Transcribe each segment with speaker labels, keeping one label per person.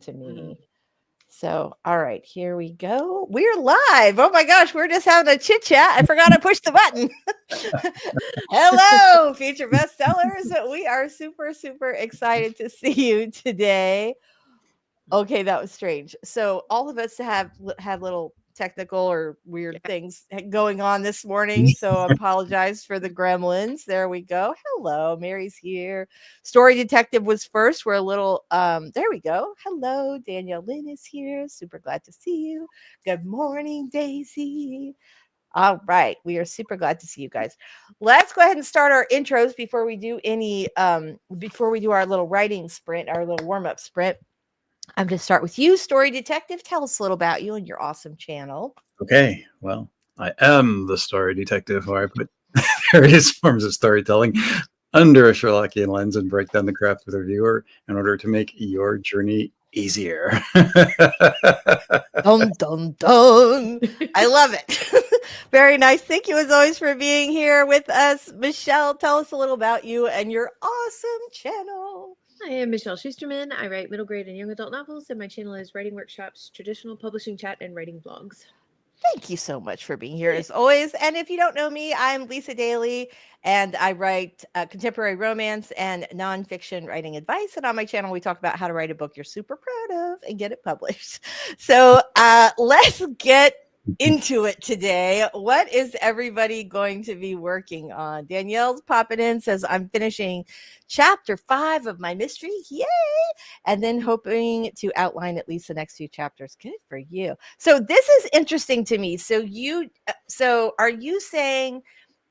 Speaker 1: to me. So, all right, here we go. We're live. Oh my gosh, we're just having a chit chat. I forgot to push the button. Hello, future bestsellers. We are super, super excited to see you today. Okay, that was strange. So, all of us have had little technical or weird things going on this morning. So, I apologize for the gremlins. There we go. Hello, Mary's here. Story Detective was first. We're a little there we go. Hello, Danielle Lynn is here. Super glad to see you. Good morning, Daisy. All right, we are super glad to see you guys. Let's go ahead and start our intros before we do any before we do our little writing sprint, our little warm-up sprint. I'm going to start with you, Story Detective. Tell us a little about you and your awesome channel.
Speaker 2: Okay, well, I am the Story Detective, where I put various forms of storytelling under a Sherlockian lens and break down the craft with a viewer in order to make your journey easier.
Speaker 1: Dun, dun, dun. I love it. Very nice. Thank you, as always, for being here with us. Michelle, tell us a little about you and your awesome channel.
Speaker 3: I am Michelle Schusterman. I write middle grade and young adult novels, and my channel is Writing Workshops, Traditional Publishing Chat, and Writing Vlogs.
Speaker 1: Thank you so much for being here as always. And if you don't know me, I'm Lisa Daly, and I write contemporary romance and nonfiction writing advice. And on my channel, we talk about how to write a book you're super proud of and get it published. So let's get into it today. What is everybody going to be working on? Danielle's popping in, says, I'm finishing chapter 5 of my mystery. Yay! And then hoping to outline at least the next few chapters. Good for you. So this is interesting to me. So are you saying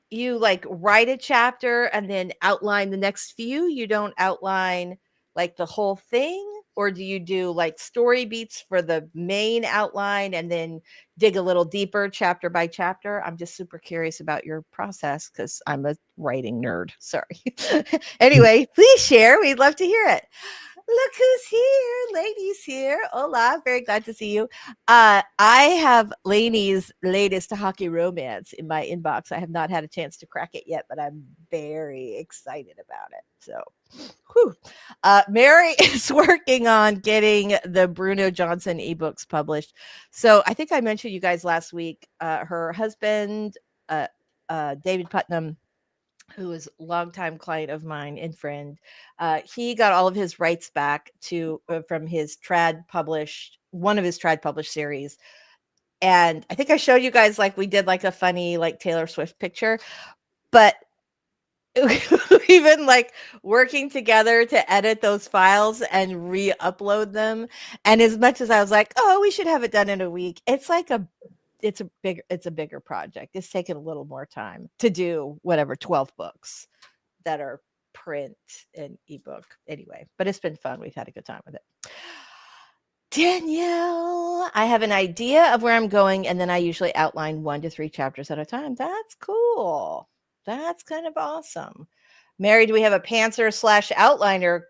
Speaker 1: you like write a chapter and then outline the next few? You don't outline like the whole thing? Or do you do like story beats for the main outline and then dig a little deeper chapter by chapter? I'm just super curious about your process because I'm a writing nerd. Sorry. Anyway, please share. We'd love to hear it. Look who's here. Lainey's here. Hola. Very glad to see you. I have Lainey's latest hockey romance in my inbox. I have not had a chance to crack it yet, but I'm very excited about it. So, whew. Mary is working on getting the Bruno Johnson ebooks published. So I think I mentioned you guys last week. Her husband, David Putnam, who is a longtime client of mine and friend, he got all of his rights back from his one of his trad published series. And I think I showed you guys, like, we did like a funny like Taylor Swift picture, but we've been like working together to edit those files and re-upload them. And as much as I was like, oh, we should have it done in a week, it's a bigger project. It's taken a little more time to do whatever 12 books that are print and ebook anyway, but it's been fun. We've had a good time with it. Danielle, I have an idea of where I'm going, and then I usually outline 1 to 3 chapters at a time. That's cool. That's kind of awesome. Mary, do we have a pantser / outliner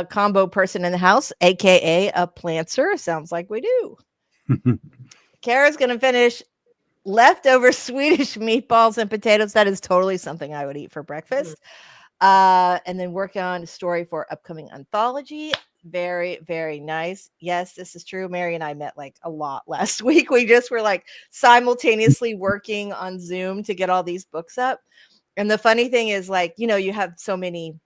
Speaker 1: combo person in the house, aka a plantser? Sounds like we do. Kara's going to finish leftover Swedish meatballs and potatoes. That is totally something I would eat for breakfast. And then work on a story for upcoming anthology. Very, very nice. Yes, this is true. Mary and I met like a lot last week. We just were like simultaneously working on Zoom to get all these books up. And the funny thing is, like, you have so many,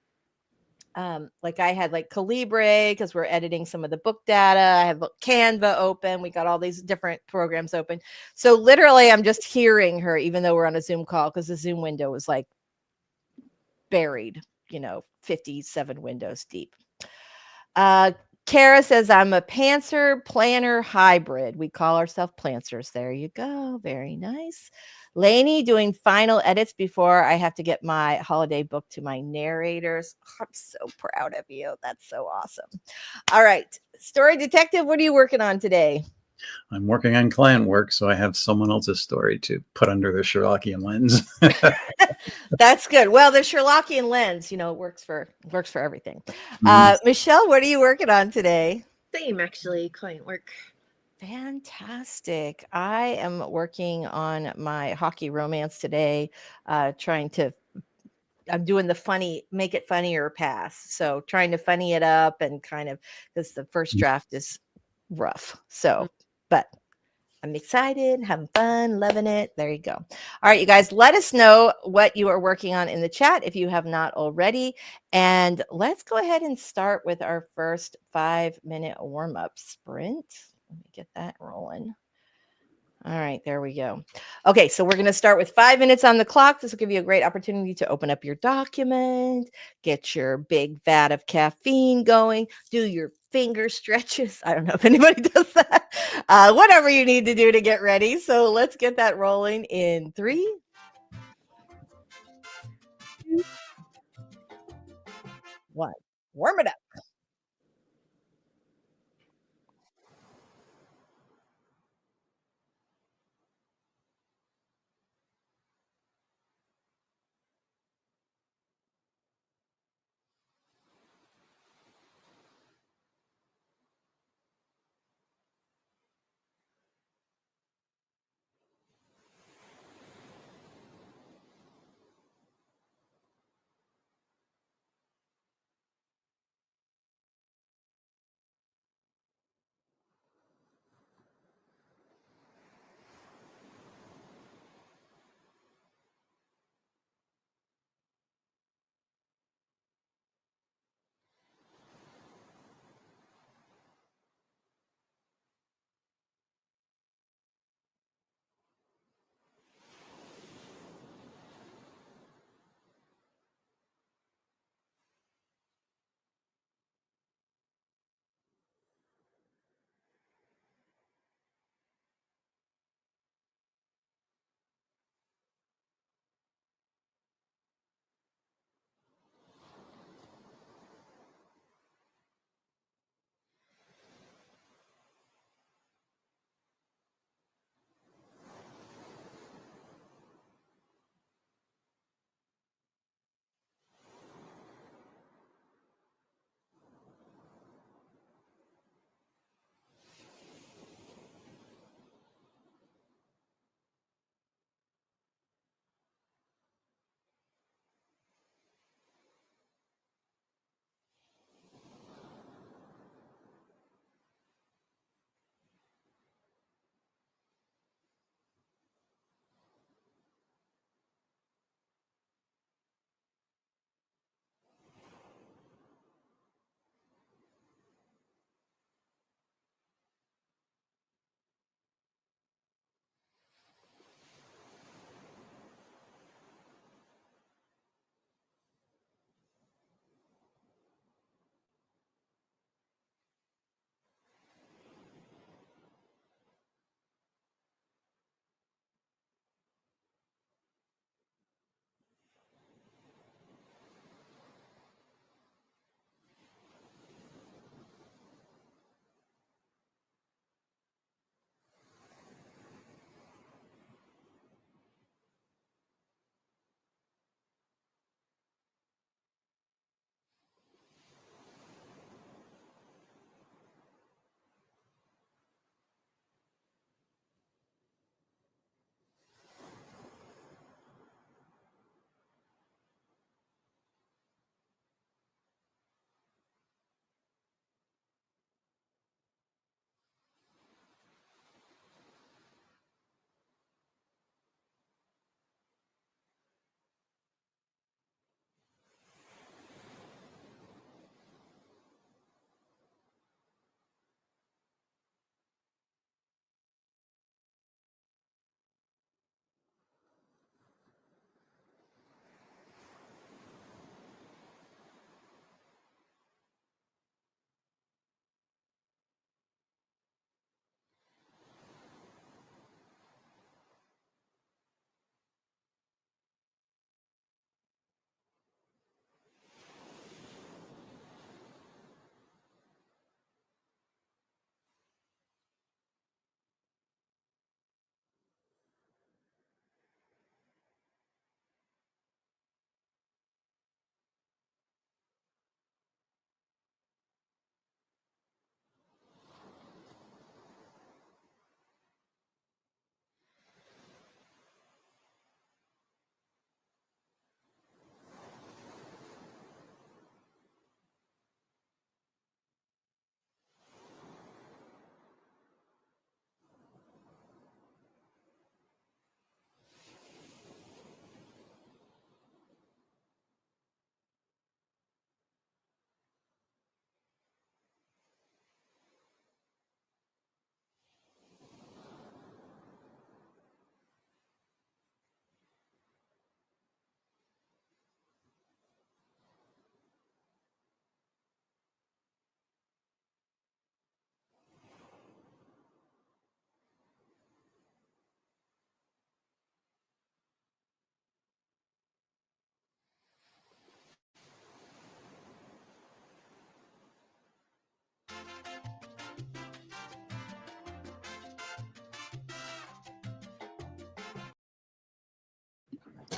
Speaker 1: like I had like Calibre because we're editing some of the book data. I have Canva open. We got all these different programs open. So literally I'm just hearing her, even though we're on a Zoom call, because the Zoom window was like buried, 57 windows deep. Kara says, I'm a pantser planner hybrid. We call ourselves plantsers. There you go. Very nice. Lainey doing final edits before I have to get my holiday book to my narrators. I'm so proud of you. That's so awesome. All right. Story Detective, what are you working on today?
Speaker 2: I'm working on client work, so I have someone else's story to put under the Sherlockian lens.
Speaker 1: That's good. Well, the Sherlockian lens, works for everything. Michelle, what are you working on today?
Speaker 3: Same, actually, client work.
Speaker 1: Fantastic. I am working on my hockey romance today, trying to I'm doing the funny, make it funnier pass. So trying to funny it up and kind of, because the first draft is rough. So, but I'm excited, having fun, loving it. There you go. All right, you guys, let us know what you are working on in the chat if you have not already. And let's go ahead and start with our first 5-minute warm up sprint. Let me get that rolling. All right, there we go. Okay, so we're going to start with 5 minutes on the clock. This will give you a great opportunity to open up your document, get your big vat of caffeine going, do your finger stretches. I don't know if anybody does that. Whatever you need to do to get ready. So let's get that rolling in 3, 2, 1. Warm it up.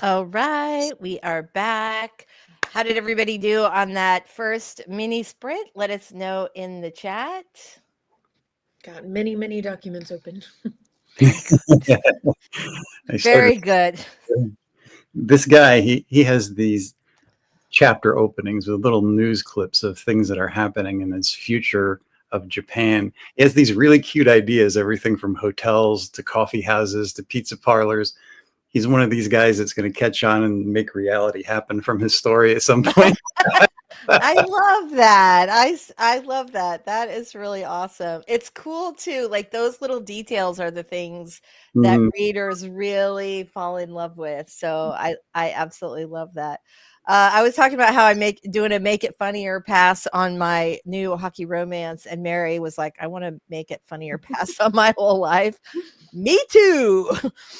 Speaker 1: All right, we are back. How did everybody do on that first mini sprint? Let us know in the chat.
Speaker 3: Got many documents open.
Speaker 2: I
Speaker 1: Very
Speaker 2: started
Speaker 1: good.
Speaker 2: this guy. He has these chapter openings with little news clips of things that are happening in its future of Japan. He has these really cute ideas, everything from hotels to coffee houses to pizza parlors. He's one of these guys that's going to catch on and make reality happen from his story at some point.
Speaker 1: I love that. I love that. That is really awesome. It's cool too. Like those little details are the things that
Speaker 2: Mhm.
Speaker 1: readers really fall in love with. So I absolutely love that. I was talking about how I doing a make it funnier pass on my new hockey romance, and Mary was like, "I want to make it funnier pass on my whole life." Me too.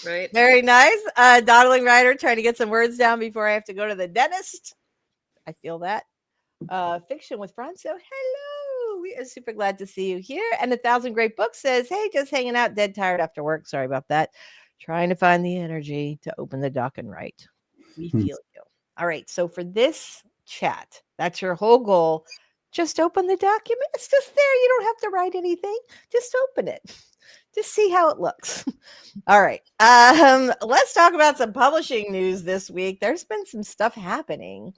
Speaker 3: Right.
Speaker 1: Very nice. Dawdling writer trying to get some words down before I have to go to the dentist. I feel that. Fiction with Bronzo. Hello. We are super glad to see you here. And 1,000 Great Books says, hey, just hanging out, dead tired after work. Sorry about that. Trying to find the energy to open the dock and write. We
Speaker 2: Hmm.
Speaker 1: feel you. All right. So for this chat, that's your whole goal. Just open the document. It's just there. You don't have to write anything. Just open it. Just see how it looks. All right. Let's talk about some publishing news this week. There's been some stuff happening.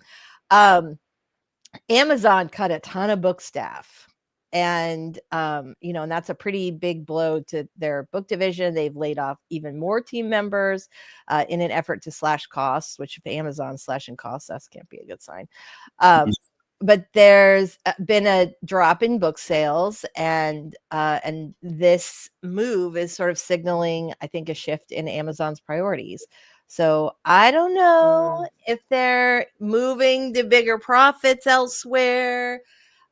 Speaker 1: Amazon cut a ton of book staff. And and that's a pretty big blow to their book division. They've laid off even more team members in an effort to slash costs, which if Amazon's slashing costs, that can't be a good sign. But there's been a drop in book sales, and this move is sort of signaling, I think, a shift in Amazon's priorities. So I don't know if they're moving to bigger profits elsewhere.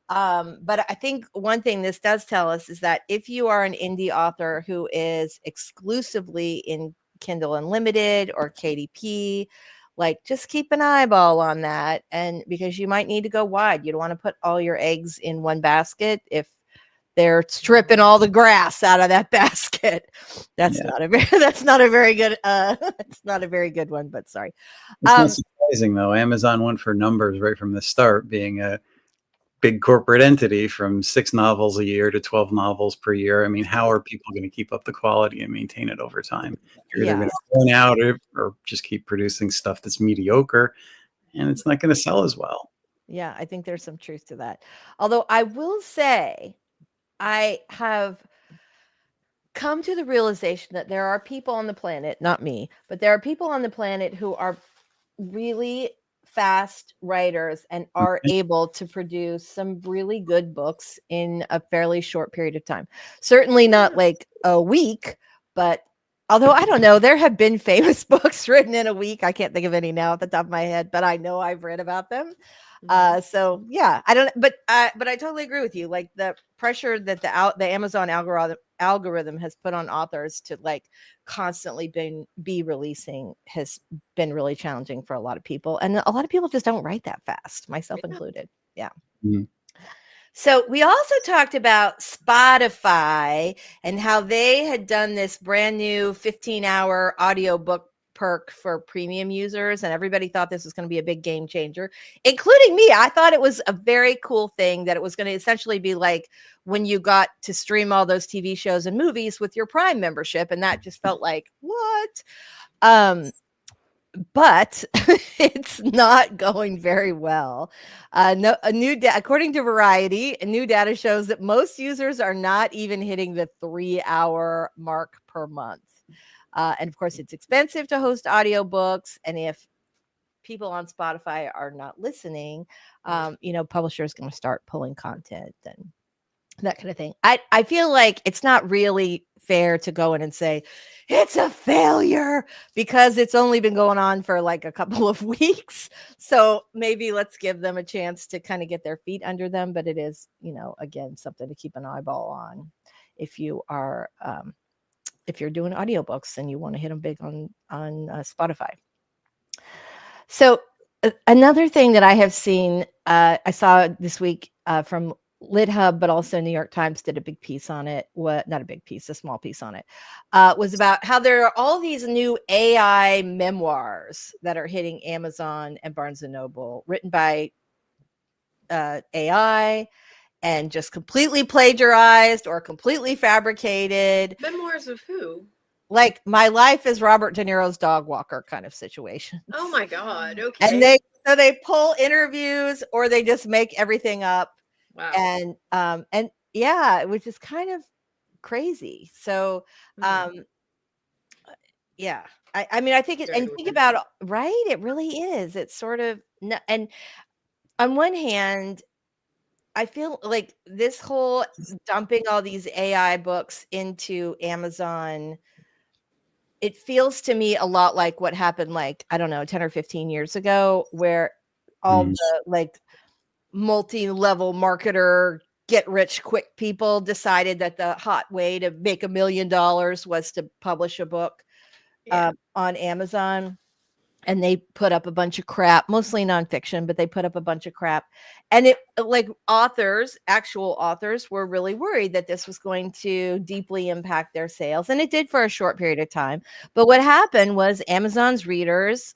Speaker 1: But I think one thing this does tell us is that if you are an indie author who is exclusively in Kindle Unlimited or KDP, like just keep an eyeball on that. And because you might need to go wide, you don't want to put all your eggs in one basket if they're stripping all the grass out of that basket. That's not a very that's not a very good it's not a very good one, but sorry.
Speaker 2: It's not surprising though. Amazon went for numbers right from the start, being a big corporate entity from 6 novels a year to 12 novels per year. I mean, how are people going to keep up the quality and maintain it over time? You're either going to run out or just keep producing stuff that's mediocre, and it's not going to sell as well.
Speaker 1: Yeah, I think there's some truth to that. Although I will say, I have come to the realization that there are people on the planet, not me, but there are people on the planet who are really fast writers and are able to produce some really good books in a fairly short period of time. Certainly not like a week, but although I don't know, there have been famous books written in a week. I can't think of any now at the top of my head, but I know I've read about them. So yeah, I don't, but I totally agree with you. Like the pressure that the Amazon algorithm has put on authors to like constantly be releasing has been really challenging for a lot of people, and a lot of people just don't write that fast, myself included. Yeah.
Speaker 2: Mm-hmm.
Speaker 1: So we also talked about Spotify and how they had done this brand new 15-hour audiobook perk for premium users, and everybody thought this was going to be a big game changer, including me. I thought it was a very cool thing, that it was going to essentially be like when you got to stream all those TV shows and movies with your Prime membership, and that just felt like, what? But it's not going very well. According to Variety, new data shows that most users are not even hitting the 3-hour mark per month. And of course, it's expensive to host audiobooks. And if people on Spotify are not listening, publishers going to start pulling content and that kind of thing. I feel like it's not really fair to go in and say it's a failure because it's only been going on for like a couple of weeks. So maybe let's give them a chance to kind of get their feet under them. But it is, again, something to keep an eyeball on if you are if you're doing audiobooks and you want to hit them big on Spotify. So another thing that I have seen, I saw this week from LitHub, but also New York Times did a big piece on it. What, not a big piece, a small piece on it. Was about how there are all these new AI memoirs that are hitting Amazon and Barnes and Noble, written by AI and just completely plagiarized or completely fabricated.
Speaker 3: Memoirs of who?
Speaker 1: Like My Life is Robert De Niro's Dog Walker kind of situation.
Speaker 3: Oh my God. Okay.
Speaker 1: And they pull interviews or they just make everything up.
Speaker 3: Wow.
Speaker 1: And yeah, which is kind of crazy. So yeah, I mean, I think it, and think about, right, it really is. It's sort of, and on one hand, I feel like this whole dumping all these AI books into Amazon, it feels to me a lot like what happened, like, I don't know, 10 or 15 years ago, where all the like multi-level marketer get rich quick people decided that the hot way to make $1 million was to publish a book on Amazon. And they put up a bunch of crap, mostly nonfiction, but they put up a bunch of crap. And it, like, actual authors were really worried that this was going to deeply impact their sales. And it did for a short period of time. But what happened was Amazon's readers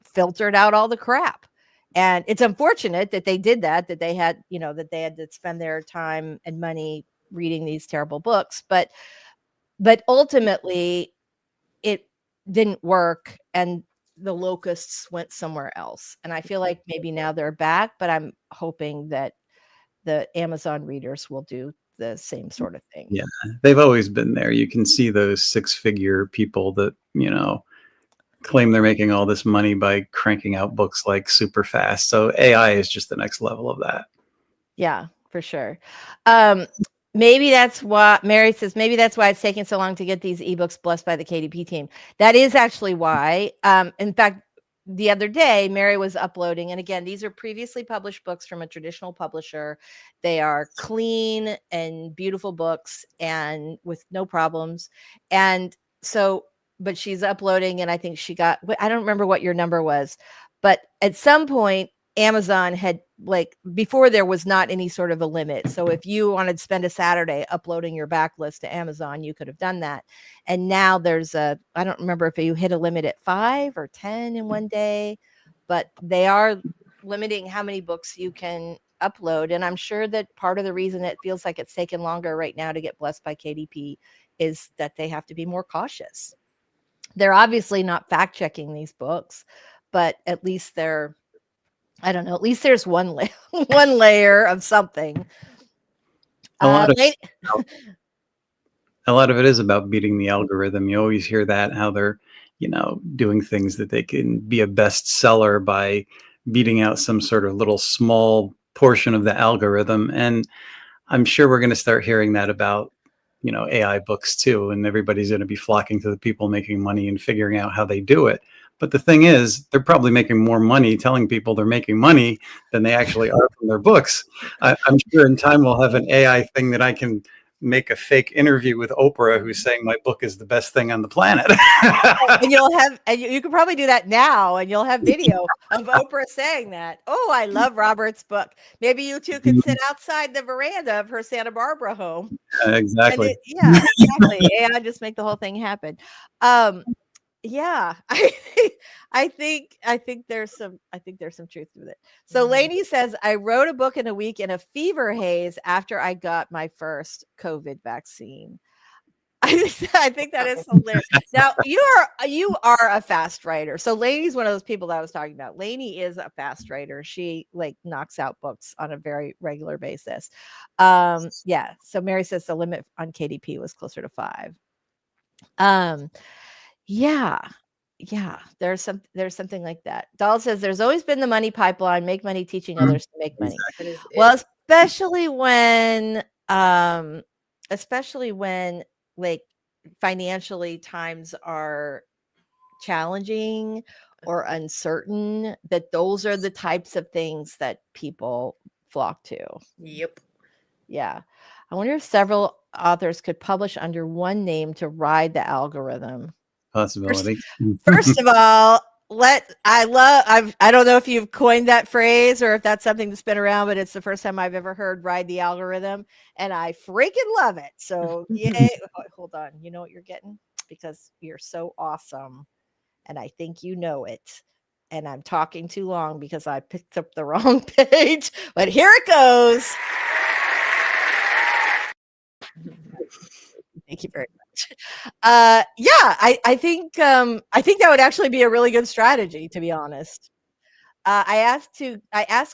Speaker 1: filtered out all the crap. And it's unfortunate that they did that they had, that they had to spend their time and money reading these terrible books. But ultimately it didn't work. And the locusts went somewhere else. And I feel like maybe now they're back, but I'm hoping that the Amazon readers will do the same sort of thing.
Speaker 2: Yeah, they've always been there. You can see those 6-figure people that, claim they're making all this money by cranking out books like super fast. So AI is just the next level of that.
Speaker 1: Yeah, for sure. Maybe that's why Mary says, maybe that's why it's taking so long to get these ebooks blessed by the KDP team. That is actually why. In fact, the other day, Mary was uploading, and again, these are previously published books from a traditional publisher. They are clean and beautiful books and with no problems. And so, but she's uploading, and I think she got, I don't remember what your number was, but at some point, Amazon had, like, before there was not any sort of a limit. So if you wanted to spend a Saturday uploading your backlist to Amazon, you could have done that. And now there's I don't remember if you hit a limit at 5 or 10 in one day, but they are limiting how many books you can upload. And I'm sure that part of the reason it feels like it's taken longer right now to get blessed by KDP is that they have to be more cautious. They're obviously not fact checking these books, but at least they're, I don't know, at least there's one layer of something.
Speaker 2: A lot of it is about beating the algorithm. You always hear that, how they're, doing things that they can be a bestseller by beating out some sort of little small portion of the algorithm. And I'm sure we're going to start hearing that about, AI books too. And everybody's going to be flocking to the people making money and figuring out how they do it. But the thing is, they're probably making more money telling people they're making money than they actually are from their books. I'm sure in time we'll have an AI thing that I can make a fake interview with Oprah who's saying my book is the best thing on the planet.
Speaker 1: And you'll have, and you could probably do that now, and you'll have video of Oprah saying that. Oh, I love Robert's book. Maybe you two could sit outside the veranda of her Santa Barbara home.
Speaker 2: Exactly.
Speaker 1: Yeah, exactly. AI just make the whole thing happen. Yeah, I think there's some truth to it. So Lainey says, I wrote a book in a week in a fever haze after I got my first COVID vaccine. I think that is hilarious. Now you are a fast writer. So Lainey's one of those people that I was talking about. Lainey is a fast writer. She knocks out books on a very regular basis. Yeah. So Mary says the limit on KDP was closer to 5. Yeah. There's something like that. Doll says there's always been the money pipeline, make money teaching others to make money. Well, especially when like financially times are challenging or uncertain, that those are the types of things that people flock to.
Speaker 3: Yep.
Speaker 1: Yeah. I wonder if several authors could publish under one name to ride the algorithm.
Speaker 2: Possibility.
Speaker 1: First of all, I don't know if you've coined that phrase or if that's something that's been around, but it's the first time I've ever heard ride the algorithm, and I freaking love it. So yay. Hold on. You know what you're getting? Because you're so awesome. And I think you know it. And I'm talking too long because I picked up the wrong page, but here it goes. Thank you very much. Yeah, I think that would actually be a really good strategy, to be honest. I asked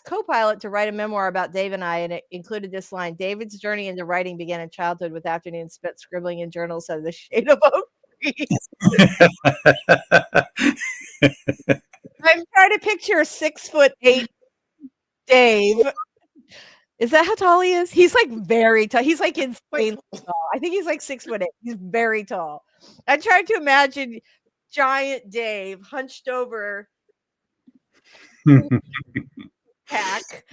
Speaker 1: Copilot to write a memoir about Dave and I, and it included this line: David's journey into writing began in childhood with afternoons spent scribbling in journals of the shade of oak trees. I'm trying to picture 6'8" Dave. Is that how tall he is? He's like very tall. He's like insanely tall. I think he's like 6'8". He's very tall. I'm trying to imagine giant Dave hunched over pack,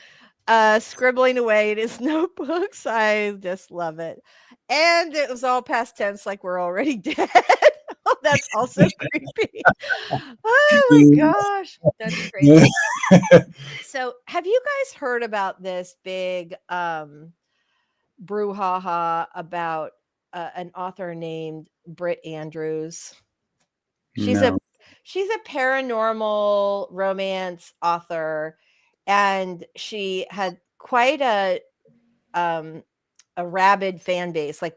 Speaker 1: scribbling away in his notebooks. I just love it. And it was all past tense, like we're already dead. Oh, that's also creepy. Oh my gosh, that's crazy. So, have you guys heard about this big brouhaha about an author named Britt Andrews? She's
Speaker 2: No.
Speaker 1: a paranormal romance author, and she had quite a rabid fan base. Like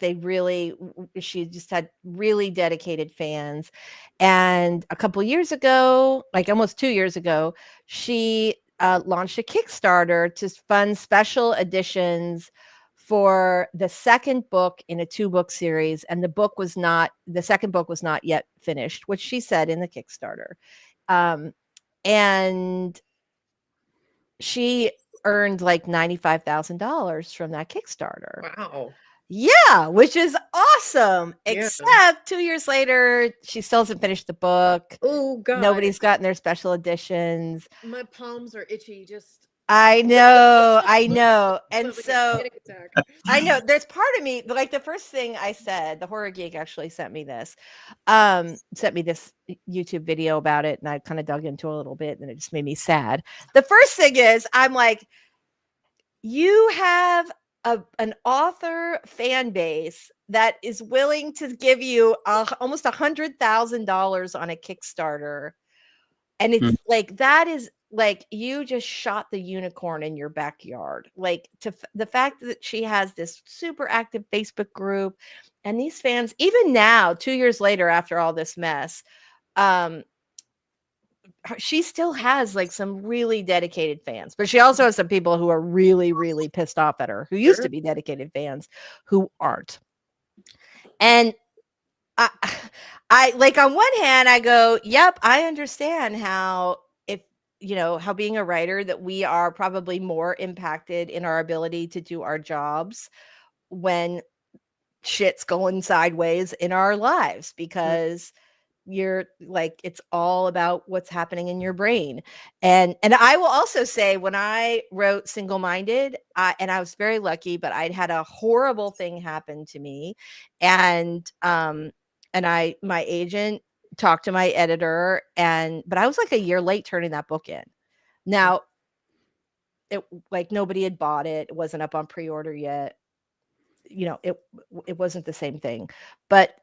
Speaker 1: she just had really dedicated fans. And a couple years ago, like almost 2 years ago, she launched a Kickstarter to fund special editions for the second book in a 2-book series. And the second book was not yet finished, which she said in the Kickstarter. And she earned like $95,000 from that Kickstarter.
Speaker 3: Wow.
Speaker 1: Yeah, which is awesome.
Speaker 3: Yeah.
Speaker 1: Except 2 years later, she still hasn't finished the book.
Speaker 3: Oh God.
Speaker 1: Nobody's gotten their special editions.
Speaker 3: My palms are itchy. Just
Speaker 1: I know. And
Speaker 3: like a
Speaker 1: so
Speaker 3: panic attack.
Speaker 1: I know there's part of me, like the first thing I said, the Horror Geek actually sent me this YouTube video about it, and I kind of dug into it a little bit, and it just made me sad. The first thing is, I'm like, you have an author fan base that is willing to give you almost $100,000 on a Kickstarter, and it's like, that is like, you just shot the unicorn in your backyard. Like, the fact that she has this super active Facebook group, and these fans, even now, 2 years later, after all this mess, she still has like some really dedicated fans, but she also has some people who are really, really pissed off at her, who used to be dedicated fans, who aren't. And I like, on one hand, I go, yep, I understand how being a writer, that we are probably more impacted in our ability to do our jobs when shit's going sideways in our lives, because you're like, it's all about what's happening in your brain. And I will also say, when I wrote Single Minded, and I was very lucky, but I'd had a horrible thing happen to me, and my agent talked to my editor, but I was like a year late turning that book in. Now, it, like, nobody had bought it. It wasn't up on pre-order yet. It wasn't the same thing. But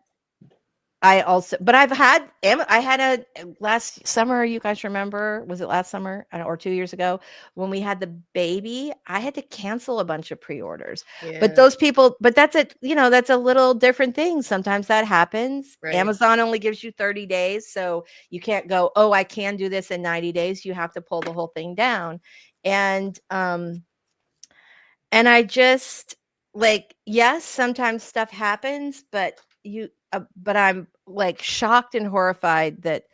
Speaker 1: I had a last summer, you guys remember, was it last summer or 2 years ago, when we had the baby, I had to cancel a bunch of pre-orders.
Speaker 3: Yeah.
Speaker 1: But that's a little different thing. Sometimes that happens. Right. Amazon only gives you 30 days. So you can't go, oh, I can do this in 90 days. You have to pull the whole thing down. And I just, like, yes, sometimes stuff happens, but I'm like shocked and horrified that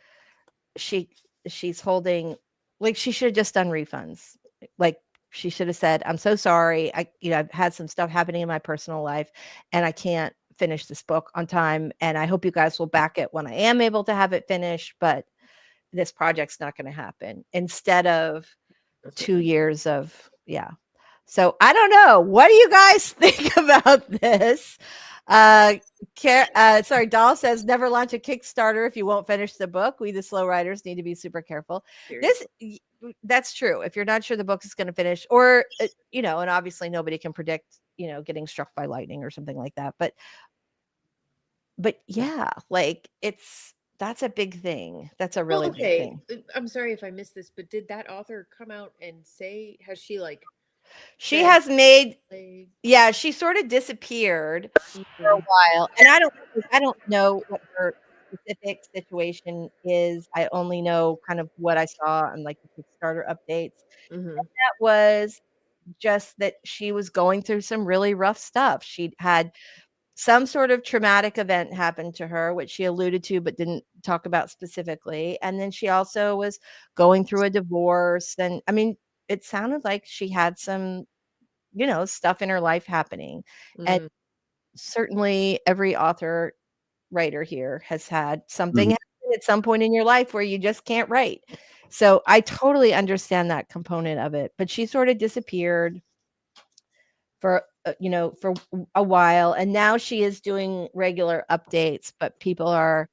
Speaker 1: she's holding, like, she should have just done refunds. Like, she should have said, I'm so sorry. I've had some stuff happening in my personal life, and I can't finish this book on time. And I hope you guys will back it when I am able to have it finished, but this project's not going to happen, instead of 2 years of, yeah. So I don't know. What do you guys think about this? Sorry, Doll says never launch a Kickstarter if you won't finish the book. We, the slow writers, need to be super careful. That's true. If you're not sure the book is going to finish, or and obviously nobody can predict, getting struck by lightning or something like that. But yeah, like that's a big thing. That's a really big thing.
Speaker 3: I'm sorry if I missed this, but did that author come out and say, has she
Speaker 1: she has made, yeah, she sort of disappeared for a while, and I don't know what her specific situation is. I only know kind of what I saw on like the Kickstarter updates. And that was just that she was going through some really rough stuff. She'd had some sort of traumatic event happen to her, which she alluded to but didn't talk about specifically. And then she also was going through a divorce. And I mean, it sounded like she had some, stuff in her life happening. And certainly every author writer here has had something happen at some point in your life where you just can't write. So I totally understand that component of it. But she sort of disappeared for for a while, and now she is doing regular updates, but people are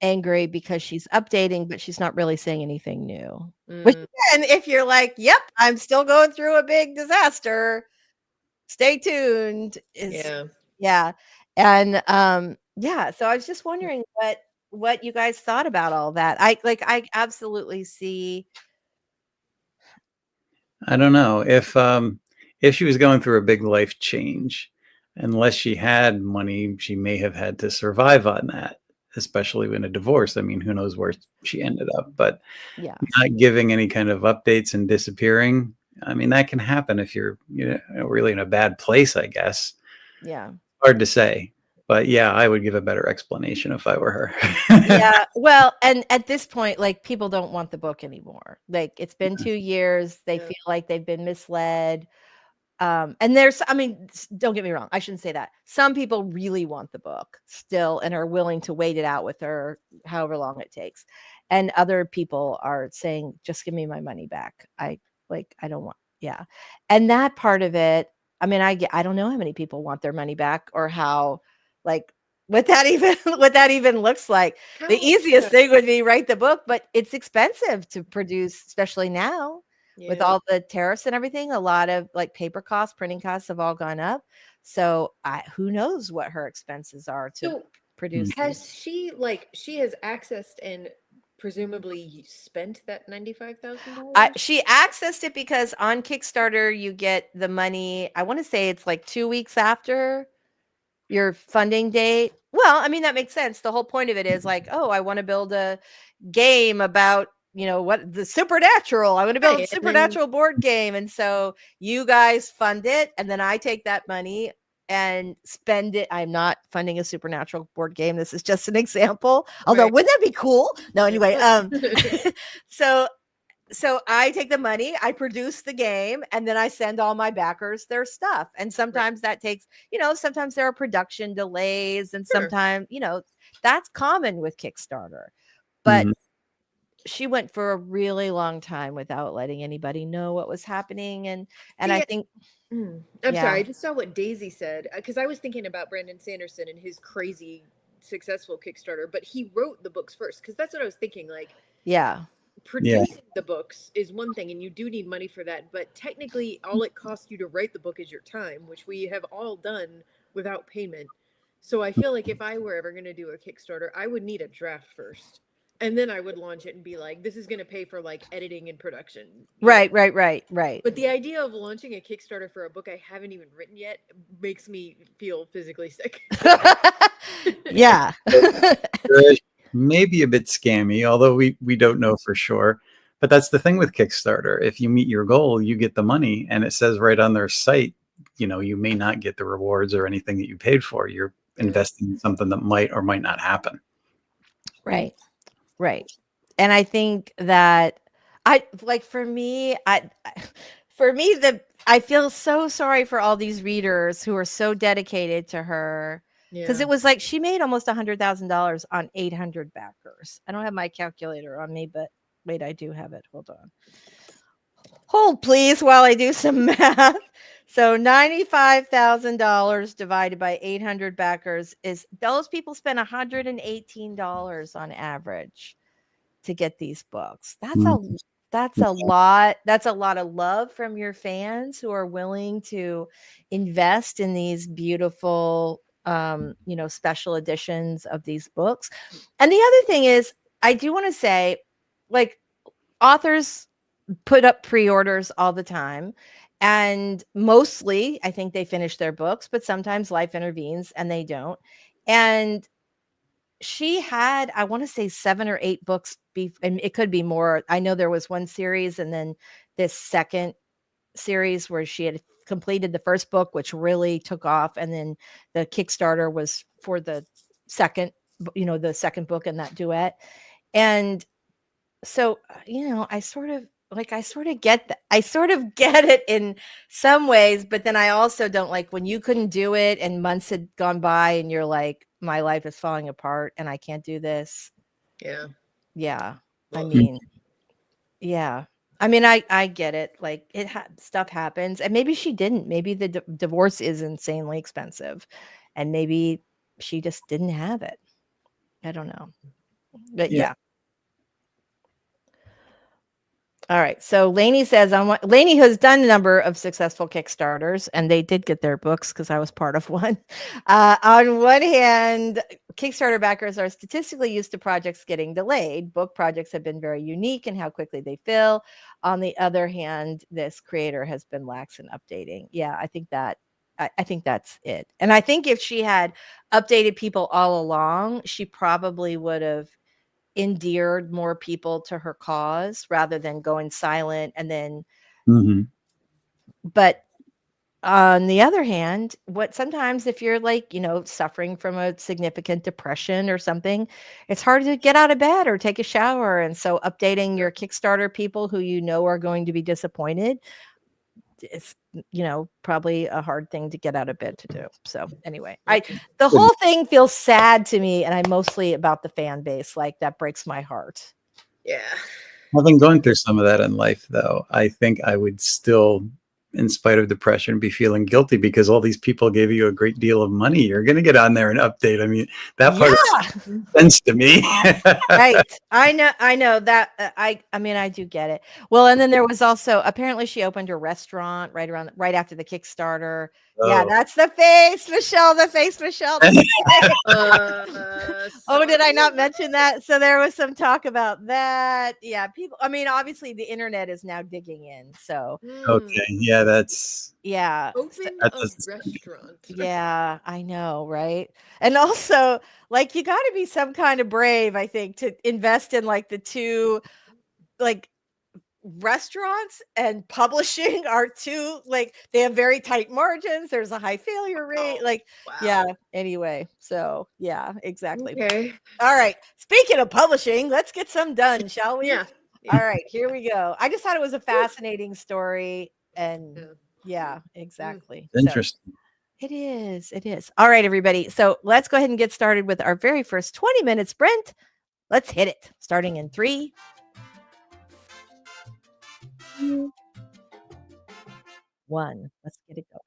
Speaker 1: angry because she's updating, but she's not really saying anything new. Which, and if you're like, yep, I'm still going through a big disaster, stay tuned. Yeah. And so I was just wondering what you guys thought about all that. I absolutely see.
Speaker 2: I don't know if she was going through a big life change, unless she had money, she may have had to survive on that, especially in a divorce. I mean, who knows where she ended up, but not giving any kind of updates and disappearing. I mean, that can happen if you're, really in a bad place, I guess.
Speaker 1: Yeah.
Speaker 2: Hard to say. But yeah, I would give a better explanation if I were her.
Speaker 1: Yeah. Well, and at this point, like, people don't want the book anymore. Like, it's been 2 years. They feel like they've been misled. And don't get me wrong. I shouldn't say that. Some people really want the book still and are willing to wait it out with her, however long it takes. And other people are saying, just give me my money back. I don't want, yeah. And that part of it, I mean, I don't know how many people want their money back or how, like, what that even looks like. The easiest thing would be write the book, but it's expensive to produce, especially now. With all the tariffs and everything, a lot of like paper costs, printing costs have all gone up. So who knows what her expenses are to produce.
Speaker 3: Has she has accessed and presumably spent that $95,000?
Speaker 1: She accessed it because on Kickstarter you get the money. I want to say it's like 2 weeks after your funding date. Well, I mean, that makes sense. The whole point of it is like, oh, I want to build a game about what the supernatural. I want to build a supernatural board game. And so you guys fund it. And then I take that money and spend it. I'm not funding a supernatural board game. This is just an example. Although, wouldn't that be cool? No, anyway. So I take the money, I produce the game, and then I send all my backers their stuff. And sometimes that takes, sometimes there are production delays, and sometimes, that's common with Kickstarter. But she went for a really long time without letting anybody know what was happening. And I think
Speaker 3: I'm sorry, I just saw what Daisy said, because I was thinking about Brandon Sanderson and his crazy successful Kickstarter, but he wrote the books first, because that's what I was thinking. Like, producing the books is one thing, and you do need money for that, but technically all it costs you to write the book is your time, which we have all done without payment. So I feel like if I were ever going to do a Kickstarter, I would need a draft first. And then I would launch it and be like, this is going to pay for like editing and production.
Speaker 1: Right.
Speaker 3: But the idea of launching a Kickstarter for a book I haven't even written yet makes me feel physically sick.
Speaker 1: Yeah.
Speaker 2: Maybe a bit scammy, although we don't know for sure. But that's the thing with Kickstarter. If you meet your goal, you get the money, and it says right on their site, you may not get the rewards or anything that you paid for. You're investing in something that might or might not happen.
Speaker 1: Right. And I think that I feel so sorry for all these readers who are so dedicated to her, because it was like she made almost $100,000 on 800 backers. I don't have my calculator on me, but wait, I do have it. Hold on. Hold, please, while I do some math. So $95,000 divided by 800 backers is those people spend $118 on average to get these books. That's a lot. That's a lot of love from your fans who are willing to invest in these beautiful special editions of these books. And the other thing is, I do want to say, like, authors put up pre-orders all the time, and mostly I think they finish their books, but sometimes life intervenes and they don't. And she had, I want to say 7 or 8 books, and it could be more. I know there was one series and then this second series where she had completed the first book, which really took off, and then the Kickstarter was for the second book in that duet. And so, I sort of get it in some ways, but then I also don't like when you couldn't do it and months had gone by and you're like, my life is falling apart and I can't do this.
Speaker 3: Yeah.
Speaker 1: Yeah. I mean, yeah. I mean, I get it. Like, stuff happens, and maybe she didn't. Maybe the divorce is insanely expensive, and maybe she just didn't have it. I don't know. But yeah. All right. So Lainey says, Lainey has done a number of successful Kickstarters, and they did get their books because I was part of one. On one hand, Kickstarter backers are statistically used to projects getting delayed. Book projects have been very unique in how quickly they fill. On the other hand, this creator has been lax in updating. Yeah, I think that's it. And I think if she had updated people all along, she probably would have endeared more people to her cause rather than going silent. And then but on the other hand, sometimes if you're like, suffering from a significant depression or something, it's hard to get out of bed or take a shower. And so updating your Kickstarter people who are going to be disappointed, it's probably a hard thing to get out of bed to do. So anyway, the whole thing feels sad to me, and I'm mostly about the fan base. Like, that breaks my heart.
Speaker 3: Yeah.
Speaker 2: Having gone through some of that in life, though, I think I would still, in spite of depression, be feeling guilty because all these people gave you a great deal of money. You're going to get on there and update. I mean, that part makes sense to me.
Speaker 1: Right. I know that. I mean, I do get it. Well, and then there was also, apparently she opened her restaurant right after the Kickstarter. Oh. Yeah, that's the face, Michelle. The face, Michelle. Oh, did I not mention that? So there was some talk about that. Yeah, people. I mean, obviously the internet is now digging in. So
Speaker 2: okay, yeah, that's
Speaker 3: open a restaurant.
Speaker 1: Yeah, I know, right? And also, like, you got to be some kind of brave, I think, to invest in like the two, like, restaurants and publishing are two, like, they have very tight margins. There's a high failure rate. Yeah. Anyway, so yeah, exactly.
Speaker 3: Okay.
Speaker 1: All right. Speaking of publishing, let's get some done, shall we?
Speaker 3: Yeah.
Speaker 1: All right, here we go. I just thought it was a fascinating story, and yeah, exactly.
Speaker 2: Interesting.
Speaker 1: So, it is. It is. All right, everybody. So let's go ahead and get started with our very first 20-minute sprint. Let's hit it. Starting in 3, 2, 1. Let's get it going.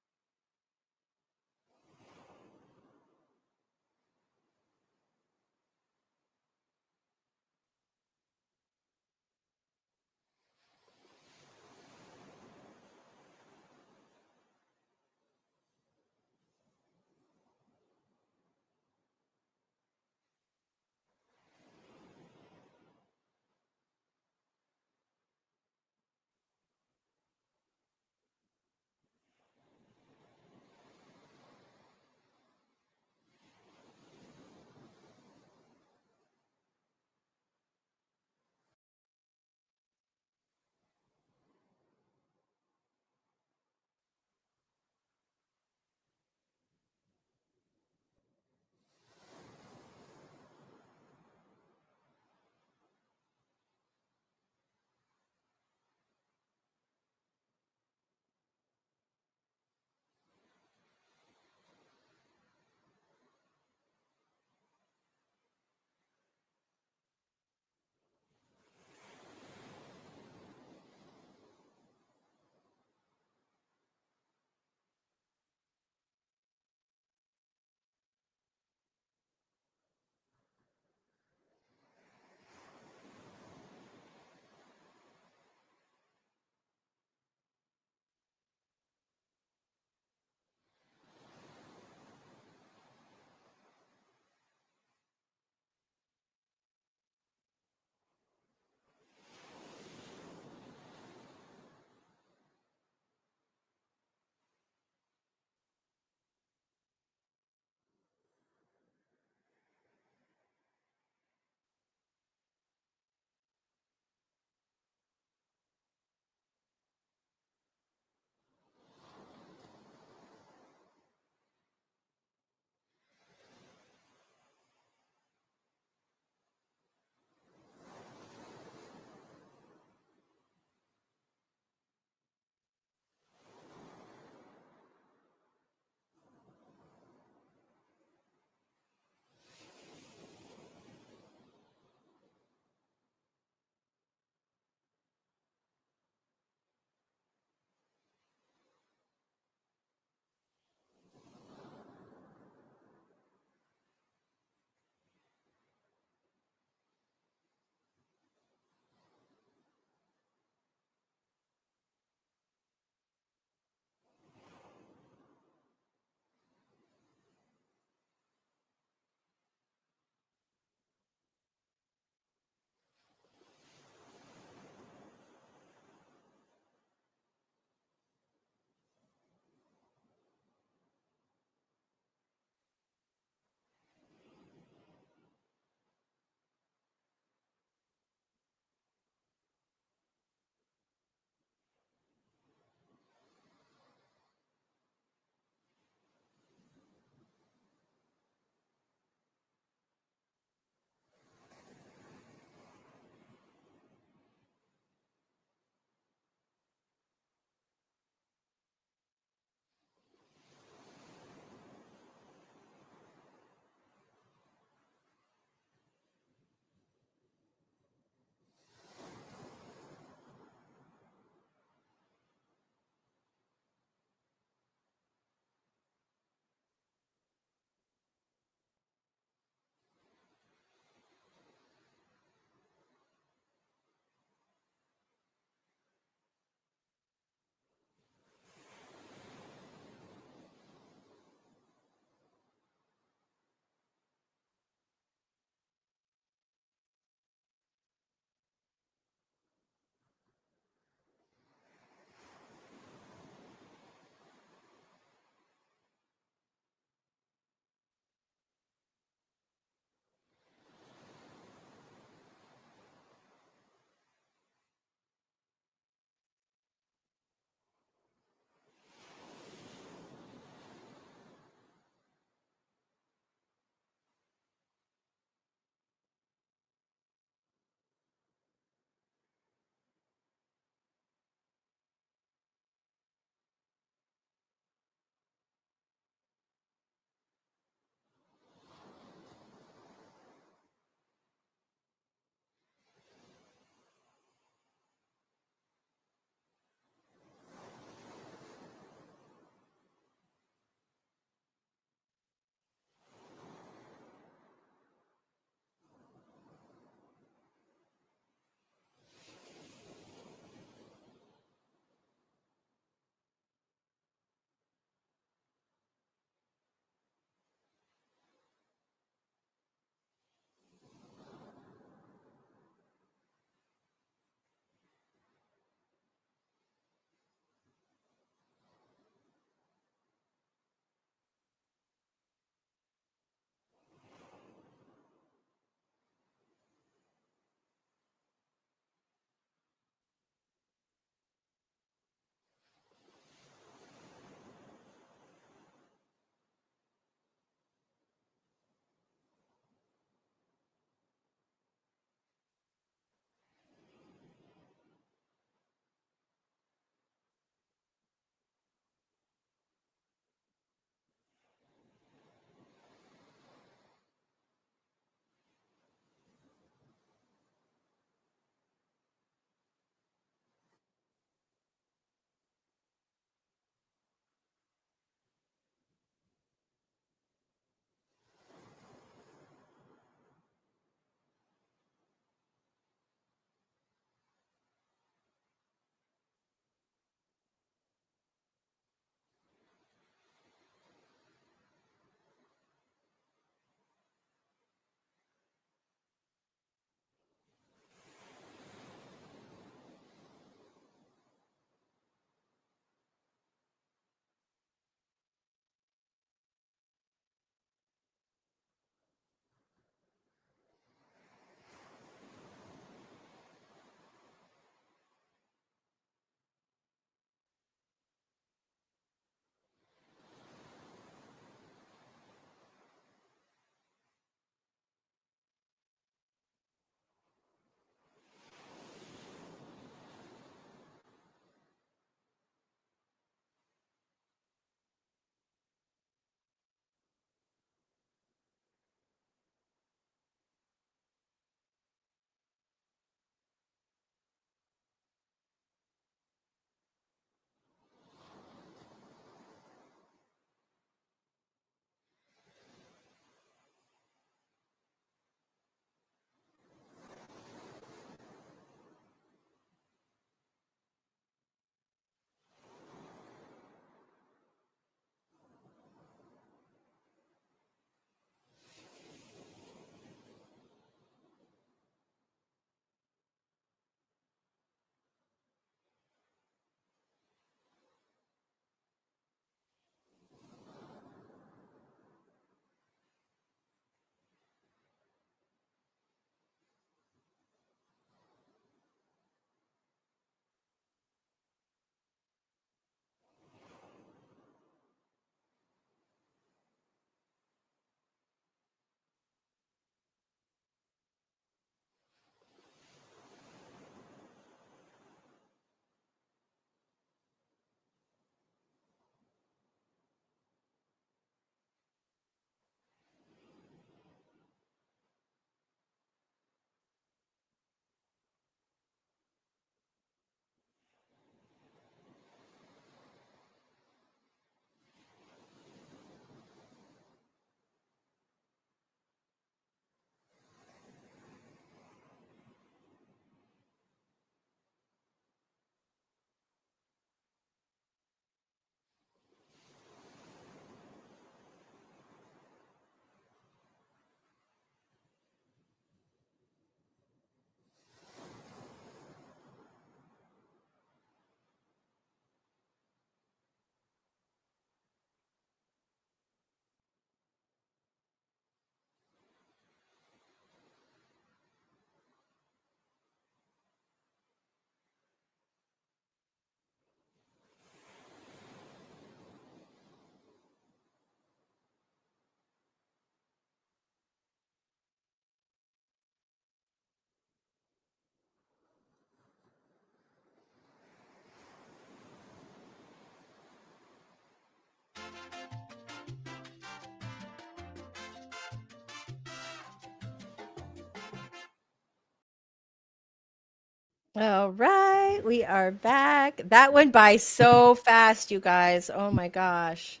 Speaker 1: All right, we are back. That went by so fast, you guys. Oh my gosh.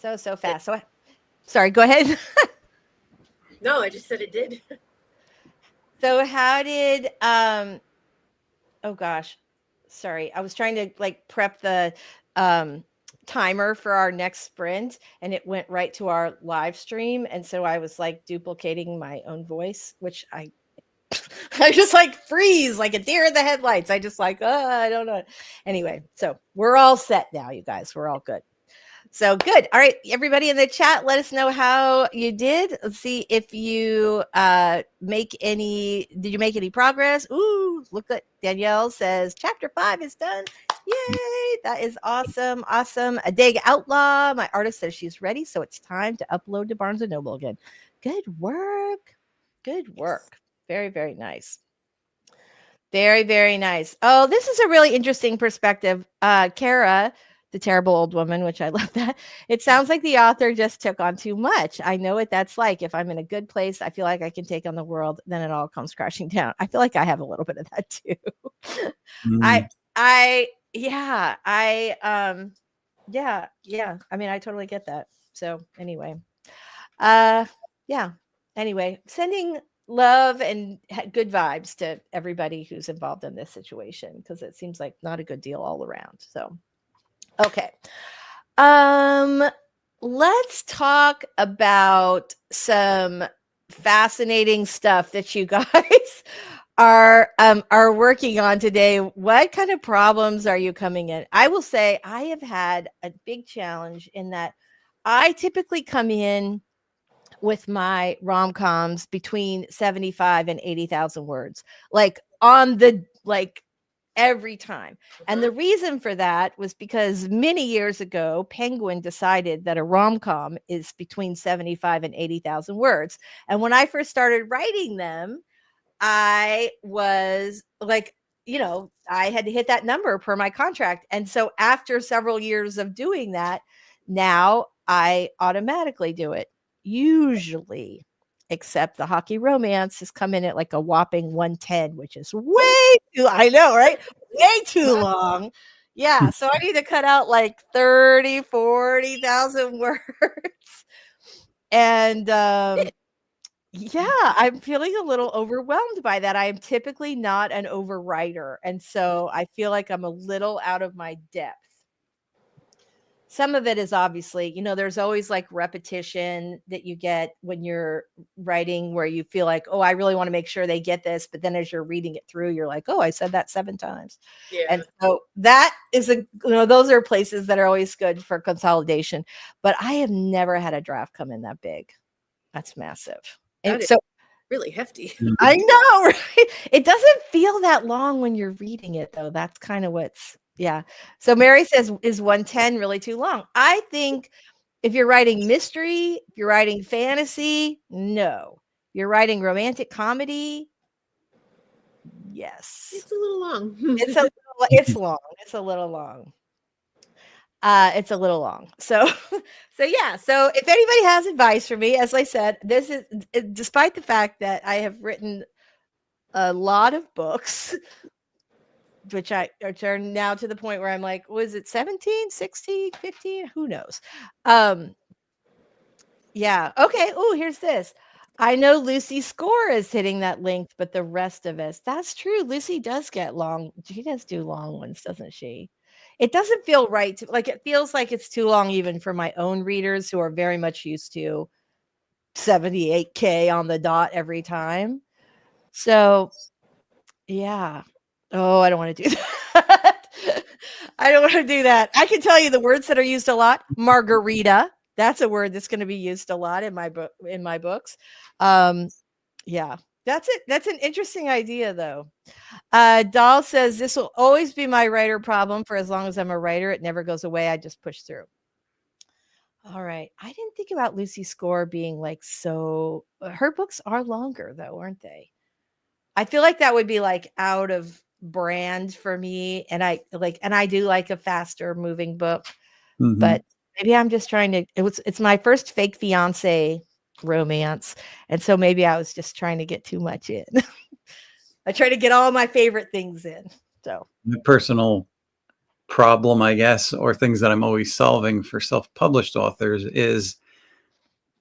Speaker 1: So fast. So sorry, go ahead.
Speaker 3: No, I just said it did.
Speaker 1: So how did oh gosh. Sorry. I was trying to like prep the timer for our next sprint and it went right to our live stream, and so I was like duplicating my own voice, which I just like freeze like a deer in the headlights. I just like, I don't know. Anyway, so we're all set now, you guys. We're all good. So good. All right, everybody in the chat, let us know how you did. Let's see if you did you make any progress? Ooh, look at Danielle says chapter 5 is done. Yay, that is awesome. Awesome. A Dig Outlaw, my artist says she's ready, so it's time to upload to Barnes & Noble again. Good work. Good work. Very, very nice. Very, very nice. Oh, this is a really interesting perspective. Kara, the terrible old woman, which I love that. It sounds like the author just took on too much. I know what that's like. If I'm in a good place, I feel like I can take on the world. Then it all comes crashing down. I feel like I have a little bit of that too. Yeah. I mean, I totally get that. So anyway, anyway, sending love and good vibes to everybody who's involved in this situation, because it seems like not a good deal all around. So, okay. Let's talk about some fascinating stuff that you guys are working on today. What kind of problems are you coming in? I will say I have had a big challenge in that I typically come in with my rom-coms between 75 and 80,000 words, like on the, like every time. And the reason for that was because many years ago, Penguin decided that a rom-com is between 75 and 80,000 words. And when I first started writing them, I was like, I had to hit that number per my contract. And so after several years of doing that, now I automatically do it. Usually, except the Hockey Romance has come in at like a whopping 110, which is way too, I know, right? Way too long. Yeah. So I need to cut out like 30, 40,000 words. And yeah, I'm feeling a little overwhelmed by that. I am typically not an overwriter. And so I feel like I'm a little out of my depth. Some of it is obviously, there's always like repetition that you get when you're writing where you feel like, oh, I really want to make sure they get this. But then as you're reading it through, you're like, oh, I said that 7 times. Yeah. And so that is those are places that are always good for consolidation. But I have never had a draft come in that big. That's massive. And so
Speaker 3: really hefty.
Speaker 1: I know, right? It doesn't feel that long when you're reading it, though. That's kind of yeah. So Mary says, is 110 really too long? I think if you're writing mystery, if you're writing fantasy, no. You're writing romantic comedy, yes.
Speaker 3: It's a little long.
Speaker 1: It's long. It's a little long. It's a little long. So yeah. So if anybody has advice for me, as I said, this is despite the fact that I have written a lot of books, which are now to the point where I'm like, was it 17, 16, 15? Who knows? Yeah. Okay. Oh, here's this. I know Lucy Score is hitting that length, but the rest of us, that's true. Lucy does get long. She does do long ones, doesn't she? It doesn't feel right. It feels like it's too long even for my own readers who are very much used to 78K on the dot every time. So, yeah. Oh, I don't want to do that. I don't want to do that. I can tell you the words that are used a lot. Margarita. That's a word that's going to be used a lot in my books. Yeah. That's it. That's an interesting idea, though. Doll says, this will always be my writer problem for as long as I'm a writer. It never goes away. I just push through. All right. I didn't think about Lucy Score being like so. Her books are longer, though, aren't they? I feel like that would be like out of brand for me. And I do like a faster moving book. Mm-hmm. But Maybe I'm just trying to. It's my first fake fiance romance, and so maybe I was just trying to get too much in. I try to get all my favorite things in. So
Speaker 2: the personal problem, I guess, or things that I'm always solving for self-published authors is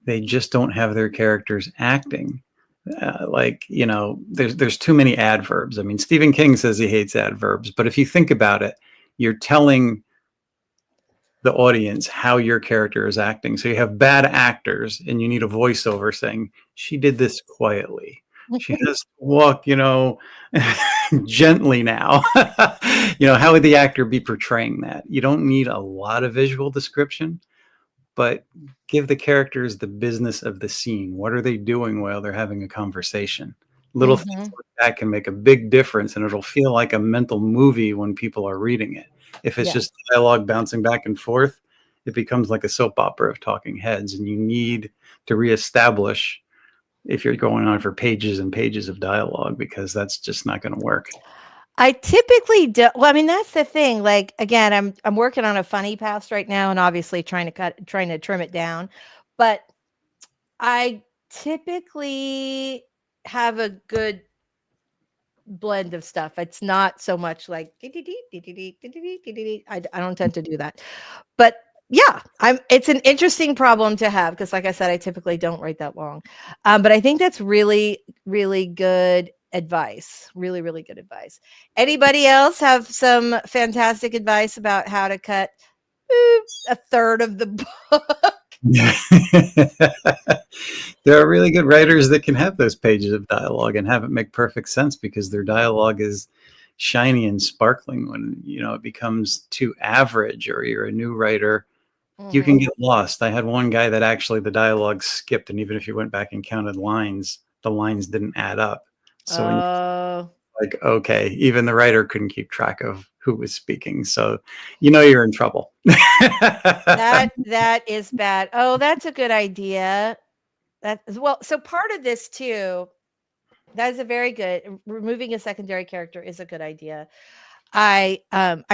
Speaker 2: they just don't have their characters acting. Like, you know, there's too many adverbs. I mean, Stephen King says he hates adverbs, but if you think about it, you're telling the audience how your character is acting. So you have bad actors and you need a voiceover saying, she did this quietly. She has to walk, you know, gently now. You know, how would the actor be portraying that? You don't need a lot of visual description, but give the characters the business of the scene. What are they doing while they're having a conversation? Little things like that can make a big difference, and it'll feel like a mental movie when people are reading it. If it's just dialogue bouncing back and forth, it becomes like a soap opera of talking heads, and you need to reestablish if you're going on for pages and pages of dialogue, because that's just not going to work.
Speaker 1: I typically do. Well, I mean, that's the thing. Like, again, I'm working on a funny past right now, and obviously trying to trim it down. But I typically have a good blend of stuff. It's not so much like I don't tend to do that. But yeah, it's an interesting problem to have because, like I said, I typically don't write that long. But I think that's really, really good advice. Really, really good advice. Anybody else have some fantastic advice about how to cut a third of the book?
Speaker 2: There are really good writers that can have those pages of dialogue and have it make perfect sense because their dialogue is shiny and sparkling. When, you know, it becomes too average or you're a new writer, you can get lost. I had one guy that actually the dialogue skipped, and even if you went back and counted lines, the lines didn't add up. So when you're like, okay, even the writer couldn't keep track of who was speaking. So you know you're in trouble.
Speaker 1: That is bad. Oh, that's a good idea. Well, so part of this too, that is a very good, removing a secondary character is a good idea. I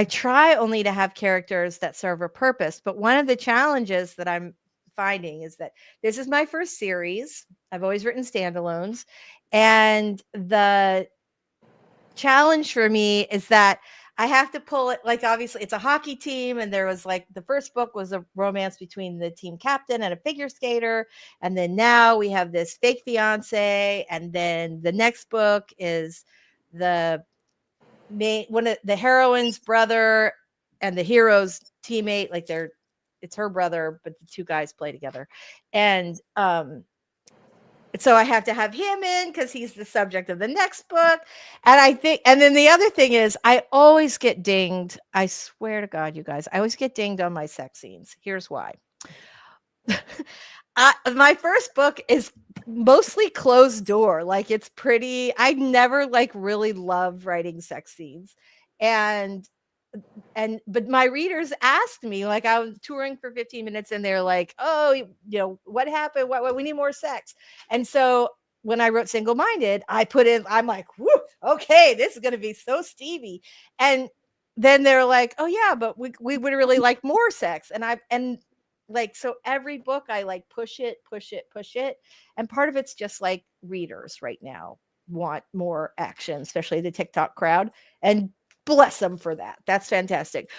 Speaker 1: try only to have characters that serve a purpose, but one of the challenges that I'm finding is that this is my first series. I've always written standalones, and the challenge for me is that I have to pull it, like, obviously it's a hockey team, and there was like the first book was a romance between the team captain and a figure skater, and then now we have this fake fiance, and then the next book is the one of the heroine's brother and the hero's teammate, like it's her brother, but the two guys play together. And so I have to have him in because he's the subject of the next book. And I think, and then the other thing is I always get dinged. I swear to God, you guys, I always get dinged on my sex scenes. Here's why. My first book is mostly closed door. Like, it's pretty, I never like really loved writing sex scenes. But my readers asked me, like, I was touring for 15 minutes and they're like, oh, you know, what happened? What we need more sex. And so when I wrote Single Minded, I put in, I'm like, whoo, okay, this is going to be so steamy. And then they're like, oh yeah, but we would really like more sex. And like, so every book I like push it. And part of it's just like readers right now want more action, especially the TikTok crowd. And bless them for that. That's fantastic.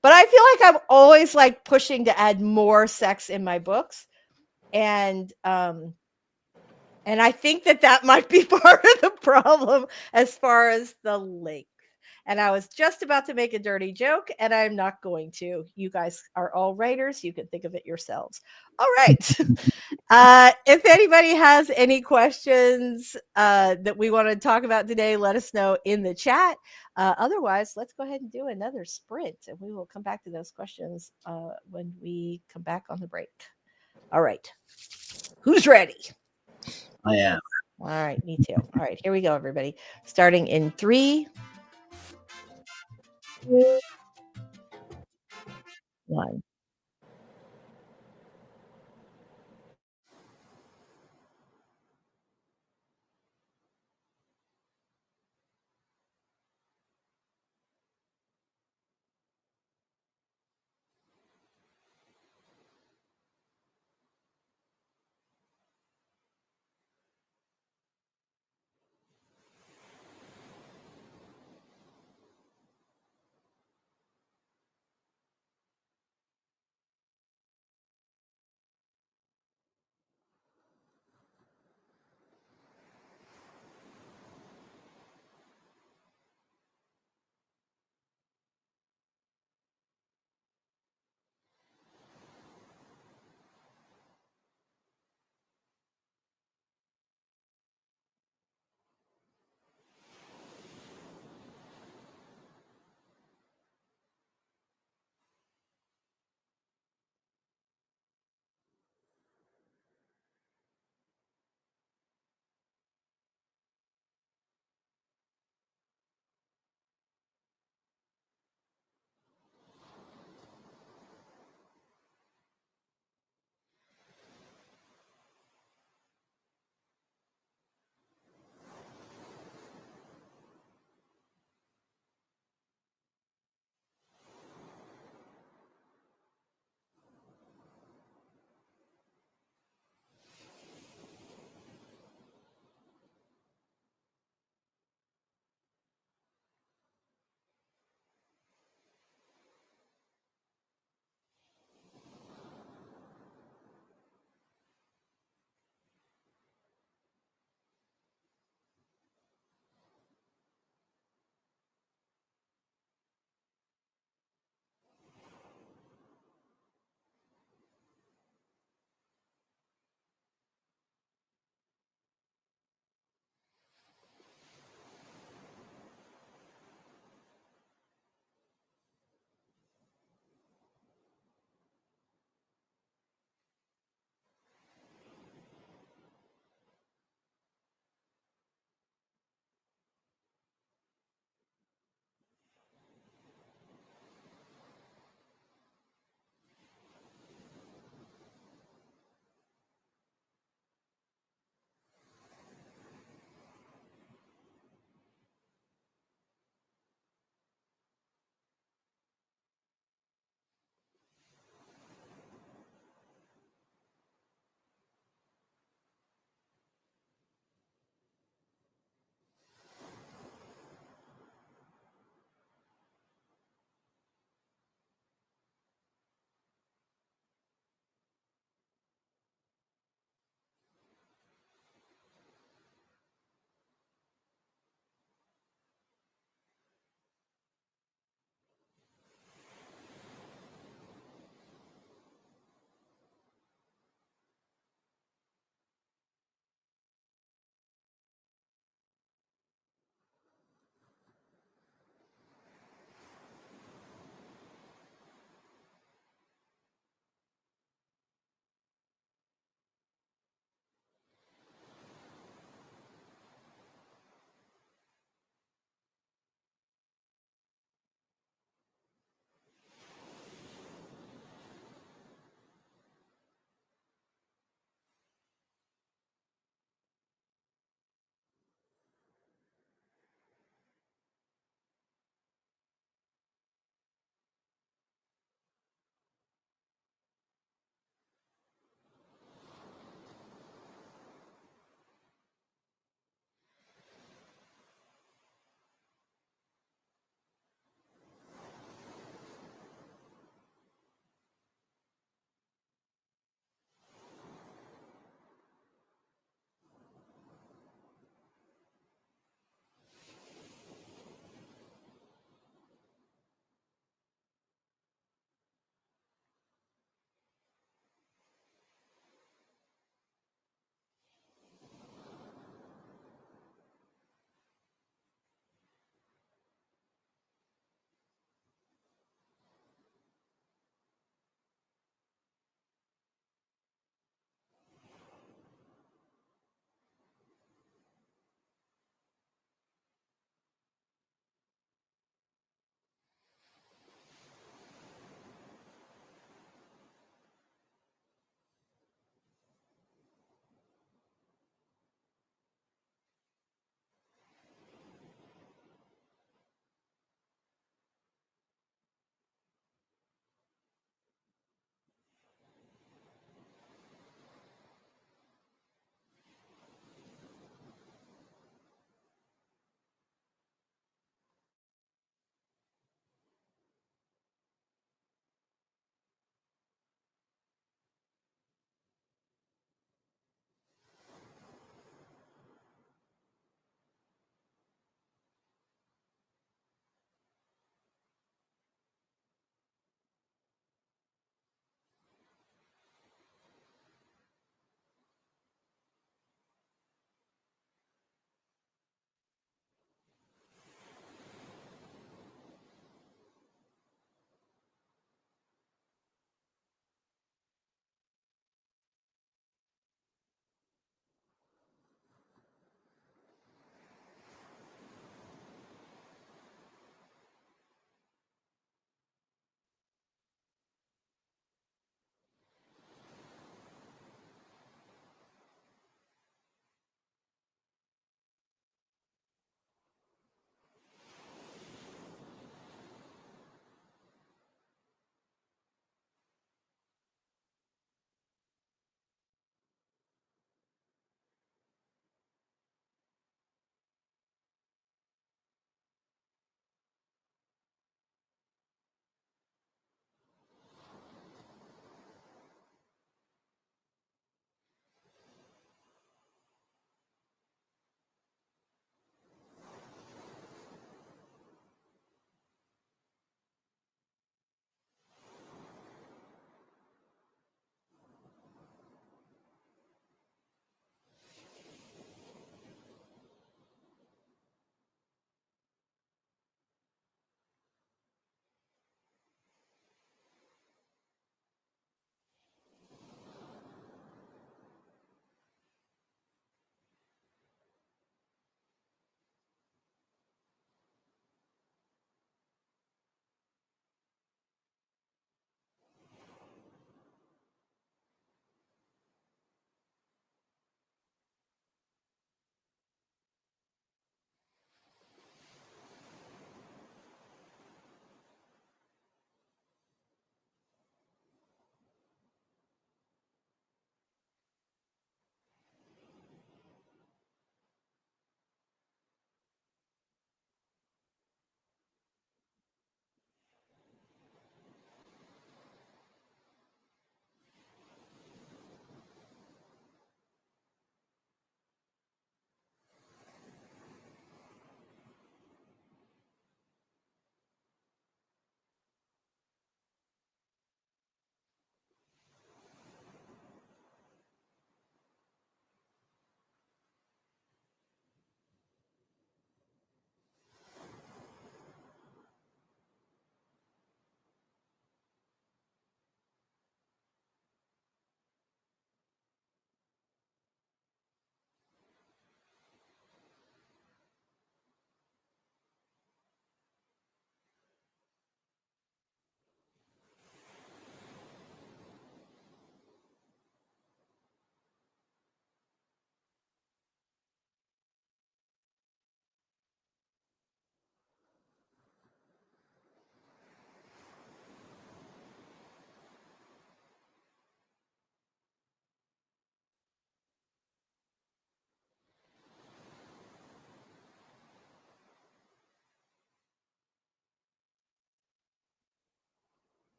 Speaker 1: But I feel like I'm always like pushing to add more sex in my books. And I think that might be part of the problem as far as the length. And I was just about to make a dirty joke, and I'm not going to. You guys are all writers. You can think of it yourselves. All right. If anybody has any questions that we want to talk about today, let us know in the chat. Otherwise, let's go ahead and do another sprint, and we will come back to those questions when we come back on the break. All right. Who's ready?
Speaker 2: I am.
Speaker 1: All right, me too. All right, here we go, everybody. Starting in 3, 2, 1.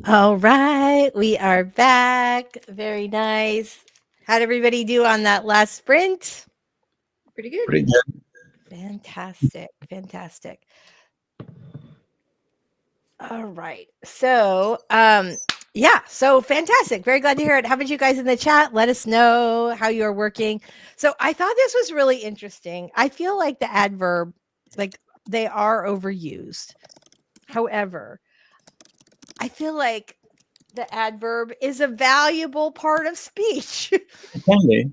Speaker 1: All right, we are back. Very nice. How'd everybody do on that last sprint?
Speaker 3: Pretty good.
Speaker 2: Pretty good.
Speaker 1: Fantastic. Fantastic. All right. So, yeah, so fantastic. Very glad to hear it. How about you guys in the chat? Let us know how you're working. So, I thought this was really interesting. I feel like the adverb, like they are overused. However, I feel like the adverb is a valuable part of speech.
Speaker 2: It can be.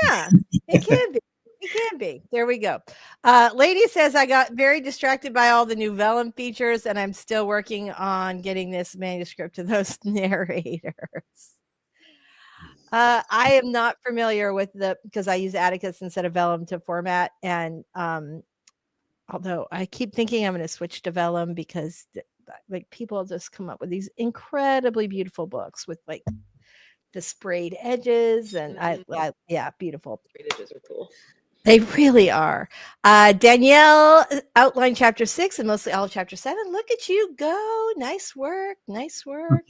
Speaker 1: Yeah, it can be. It can be. There we go. Lady says, I got very distracted by all the new Vellum features, and I'm still working on getting this manuscript to those narrators. I am not familiar with because I use Atticus instead of Vellum to format. And although I keep thinking I'm going to switch to Vellum because like people just come up with these incredibly beautiful books with like the sprayed edges and yeah, beautiful.
Speaker 3: Sprayed edges are cool.
Speaker 1: They really are. Danielle outlined chapter 6 and mostly all of chapter 7. Look at you go. Nice work. Nice work.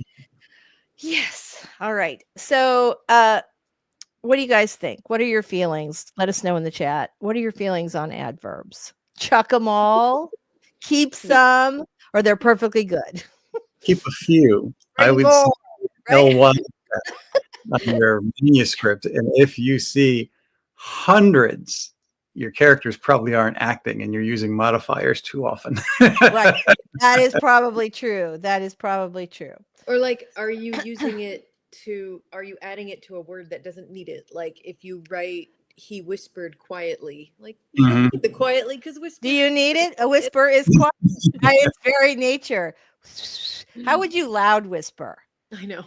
Speaker 1: Yes. All right. So what do you guys think? What are your feelings? Let us know in the chat. What are your feelings on adverbs? Chuck them all, keep some, or they're perfectly good.
Speaker 2: Keep a few. I would say L1 on your manuscript, and if you see hundreds, your characters probably aren't acting and you're using modifiers too often.
Speaker 1: Right. That is probably true. That is probably true.
Speaker 3: Or like, are you adding it to a word that doesn't need it? Like if you write, he whispered quietly, like you don't need the quietly because whisper.
Speaker 1: Do you need it? A whisper is quiet by its very nature. How would you loud whisper?
Speaker 3: I know.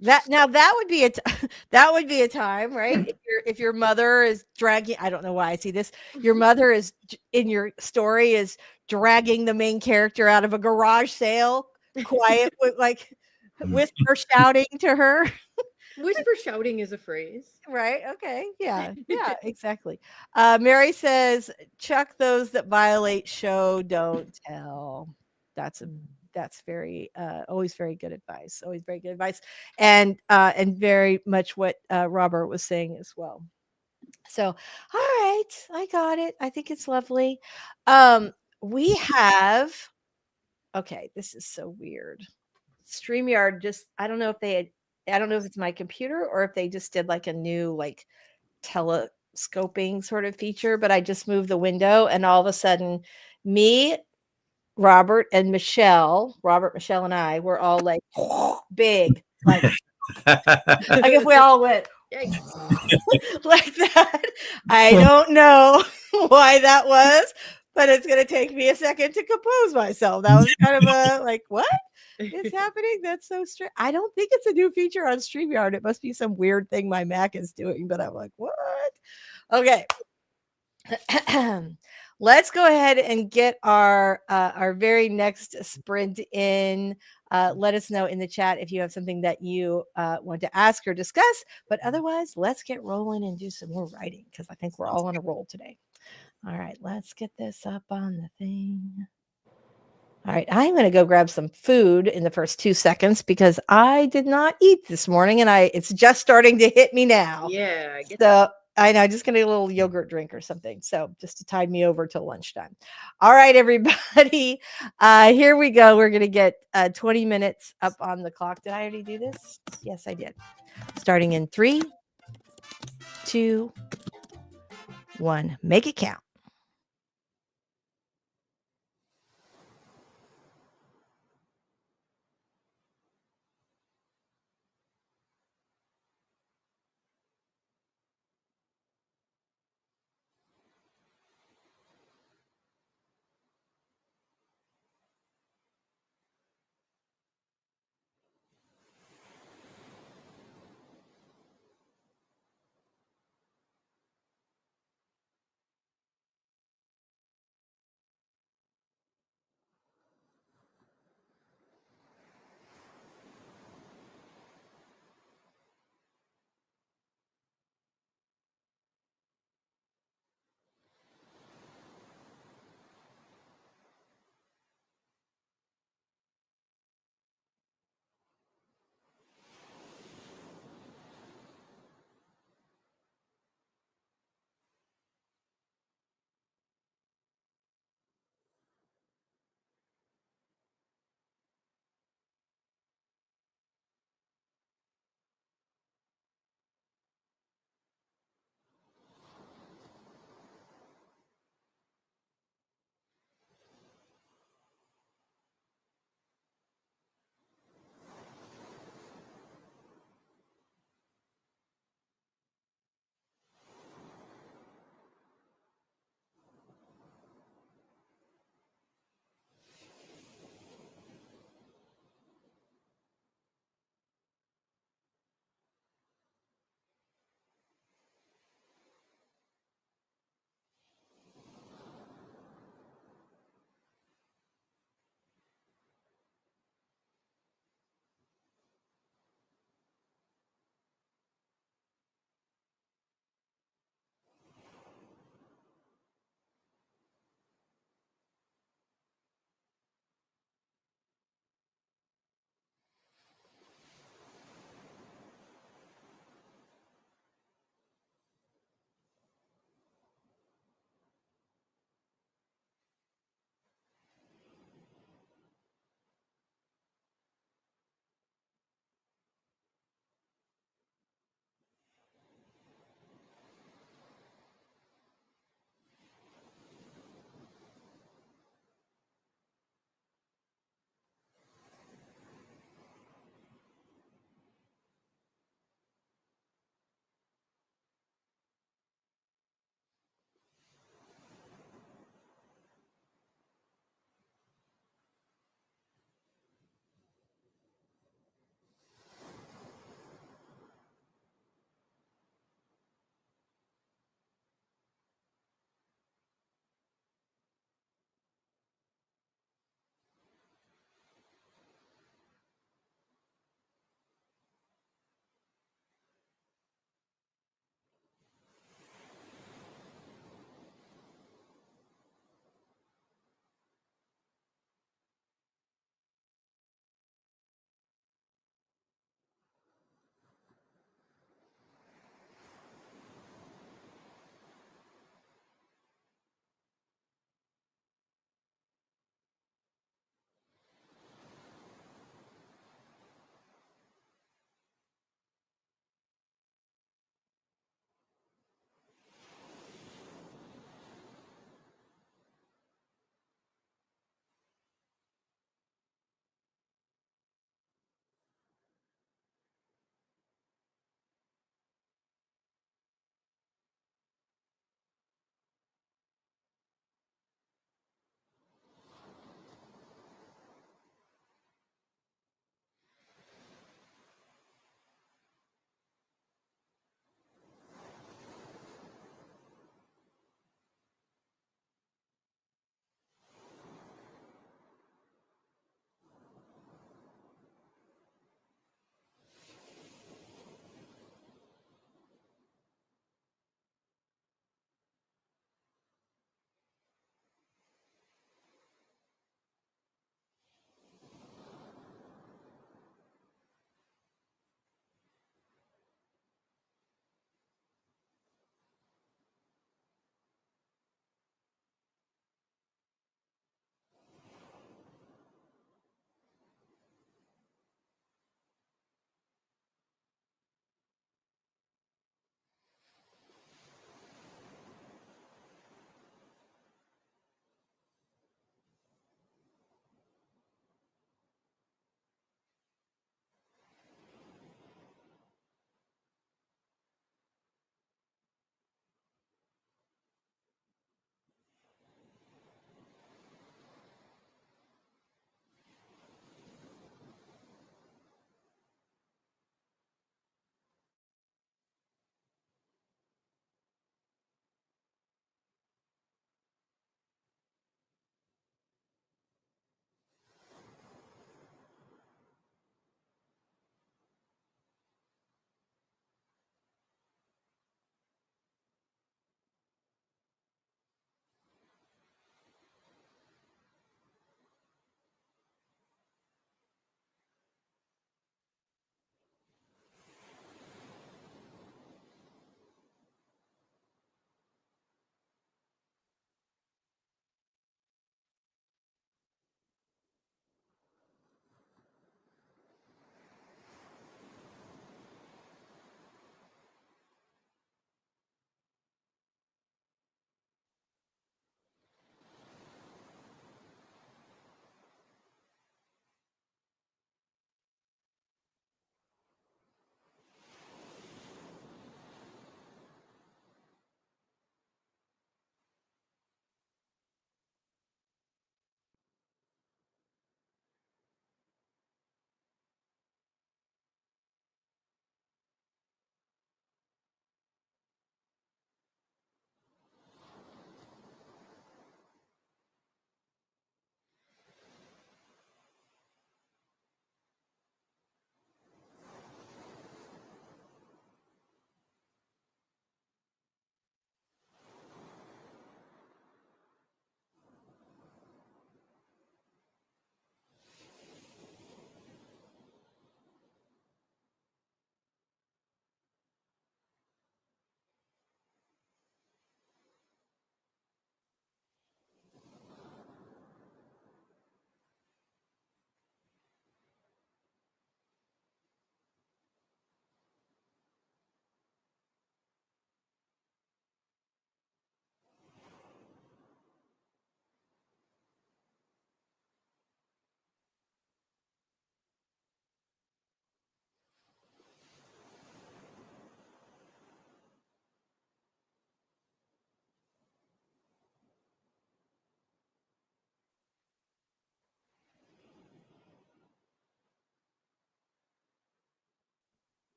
Speaker 1: That would be a time, right? If your mother is dragging, I don't know why I see this. Your mother is in your story is dragging the main character out of a garage sale, quiet with like whisper shouting to her.
Speaker 3: Whisper shouting is a phrase.
Speaker 1: Right. Okay. Yeah. Yeah, exactly. Mary says, chuck those that violate show, don't tell. That's very always very good advice. Always very good advice. And very much what Robert was saying as well. So, all right, I got it. I think it's lovely. We have okay, this is so weird. StreamYard just I don't know if it's my computer or if they just did like a new like telescoping sort of feature, but I just moved the window and all of a sudden me, Robert, Michelle, and I were all like big. Like, like if we all went like that. I don't know why that was, but it's going to take me a second to compose myself. That was kind of a like, what is happening? That's so strange. I don't think it's a new feature on StreamYard. It must be some weird thing my Mac is doing, but I'm like, what? Okay. Let's go ahead and get our very next sprint in. Let us know in the chat if you have something that you want to ask or discuss. But otherwise, let's get rolling and do some more writing because I think we're all on a roll today. All right, let's get this up on the thing. All right, I'm going to go grab some food in the first 2 seconds because I did not eat this morning and it's just starting to hit me now.
Speaker 3: Yeah.
Speaker 1: I know, just gonna get a little yogurt drink or something. So just to tide me over till lunchtime. All right, everybody. Here we go. We're gonna get 20 minutes up on the clock. Did I already do this? Yes, I did. Starting in 3, 2, 1. Make it count.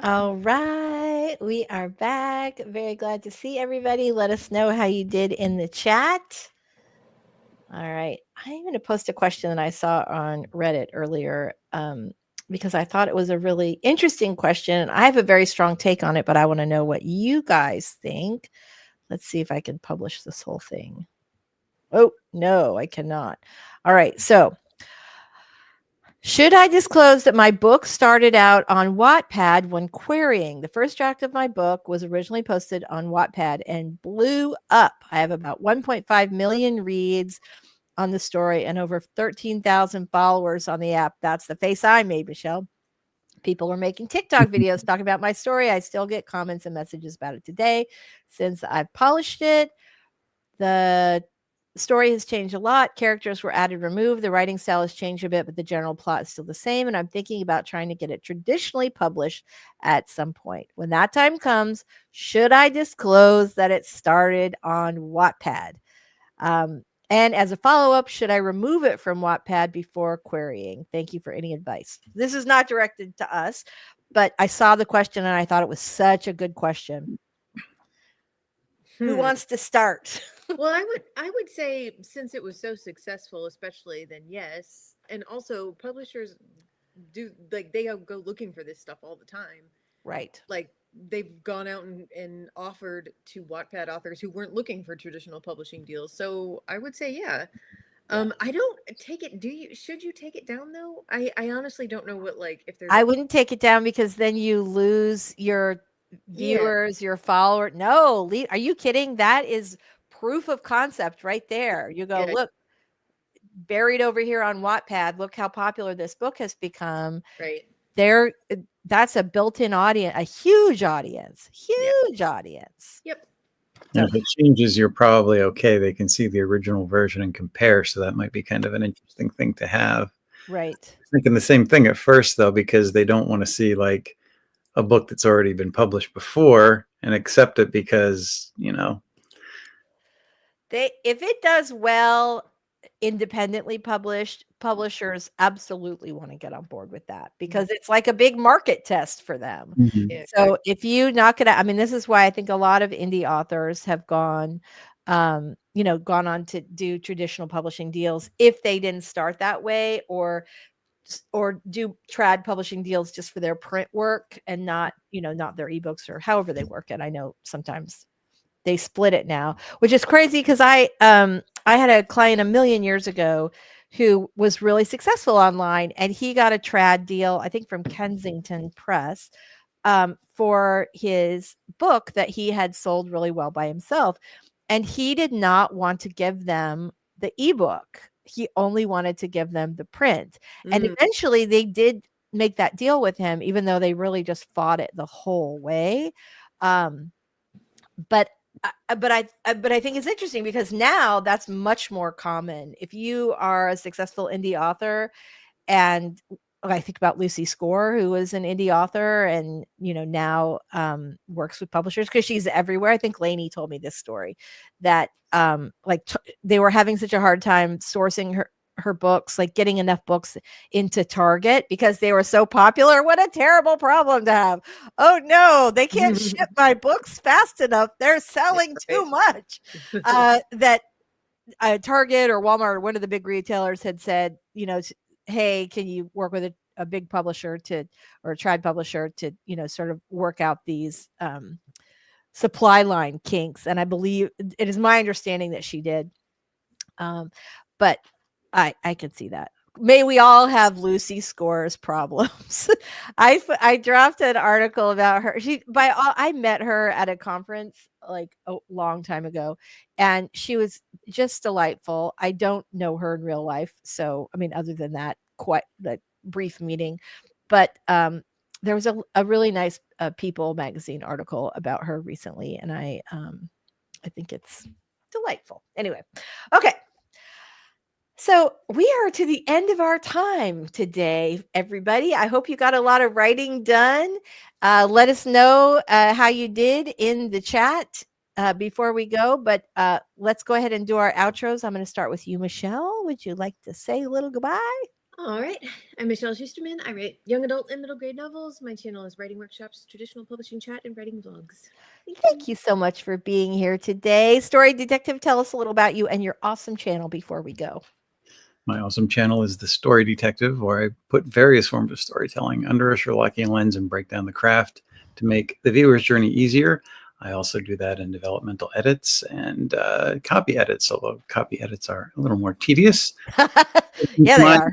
Speaker 1: All right, we are back. Very glad to see everybody. Let us know how you did in the chat. All right, I'm going to post a question that I saw on Reddit earlier because I thought it was a really interesting question. I have a very strong take on it, but I want to know what you guys think. Let's see if I can publish this whole thing. Oh, no, I cannot. All right, so should I disclose that my book started out on Wattpad when querying? The first draft of my book was originally posted on Wattpad and blew up. I have about 1.5 million reads on the story and over 13,000 followers on the app. That's the face I made, Michelle. People were making TikTok videos talking about my story. I still get comments and messages about it today since I've published it. The story has changed a lot. Characters were added, removed. The writing style has changed a bit, but the general plot is still the same. And I'm thinking about trying to get it traditionally published at some point. When that time comes, should I disclose that it started on Wattpad? And as a follow-up, should I remove it from Wattpad before querying? Thank you for any advice. This is not directed to us, but I saw the question and I thought it was such a good question. Who wants to start?
Speaker 3: Well, I would say since it was so successful, especially, then yes. And also publishers do, like, they go looking for this stuff all the time.
Speaker 1: Right.
Speaker 3: Like they've gone out and offered to Wattpad authors who weren't looking for traditional publishing deals. So I would say, yeah. I don't take it. Should you take it down though? I honestly don't know what, like, if there's.
Speaker 1: I wouldn't take it down because then you lose your viewers, your follower. No, are you kidding? That is proof of concept right there. You go, look, buried over here on Wattpad. Look how popular this book has become.
Speaker 3: Right.
Speaker 1: That's a built-in audience, a huge audience, audience.
Speaker 3: Yep.
Speaker 2: And if it changes, you're probably okay. They can see the original version and compare. So that might be kind of an interesting thing to have.
Speaker 1: Right.
Speaker 2: I'm thinking the same thing at first, though, because they don't want to see like a book that's already been published before and accept it because, you know.
Speaker 1: If it does well, independently published, publishers absolutely want to get on board with that because it's like a big market test for them.
Speaker 2: Mm-hmm.
Speaker 3: Yeah,
Speaker 1: so if you knock it out, I mean, this is why I think a lot of indie authors have gone on to do traditional publishing deals if they didn't start that way, or do trad publishing deals just for their print work and not their ebooks or however they work it. I know sometimes they split it now, which is crazy because I had a client a million years ago who was really successful online, and he got a trad deal, I think from Kensington Press, for his book that he had sold really well by himself. And he did not want to give them the ebook. He only wanted to give them the print. And eventually they did make that deal with him, even though they really just fought it the whole way. But I think it's interesting because now that's much more common. If you are a successful indie author, and I think about Lucy Score, who was an indie author and now works with publishers because she's everywhere. I think Lainey told me this story that they were having such a hard time sourcing her books, like getting enough books into Target because they were so popular. What a terrible problem to have. Oh no, they can't ship my books fast enough. They're selling too much. That Target or Walmart or one of the big retailers had said, hey, can you work with a big publisher or a trad publisher to, sort of work out these supply line kinks. And I believe it is my understanding that she did. But I can see that. May we all have Lucy Score's problems. I drafted an article about her. I met her at a conference like a long time ago, and she was just delightful. I don't know her in real life, so I mean, other than that, quite the brief meeting. But there was a really nice People magazine article about her recently, and I think it's delightful. Anyway, okay. So we are to the end of our time today, everybody. I hope you got a lot of writing done. Let us know how you did in the chat before we go. But let's go ahead and do our outros. I'm going to start with you, Michelle. Would you like to say a little goodbye?
Speaker 3: All right. I'm Michelle Schusterman. I write young adult and middle grade novels. My channel is Writing Workshops, Traditional Publishing Chat, and Writing Vlogs.
Speaker 1: Thank you so much for being here today. Story Detective, tell us a little about you and your awesome channel before we go.
Speaker 2: My awesome channel is The Story Detective, where I put various forms of storytelling under a Sherlockian lens and break down the craft to make the viewer's journey easier. I also do that in developmental edits and copy edits, although copy edits are a little more tedious.
Speaker 1: Yeah, they are.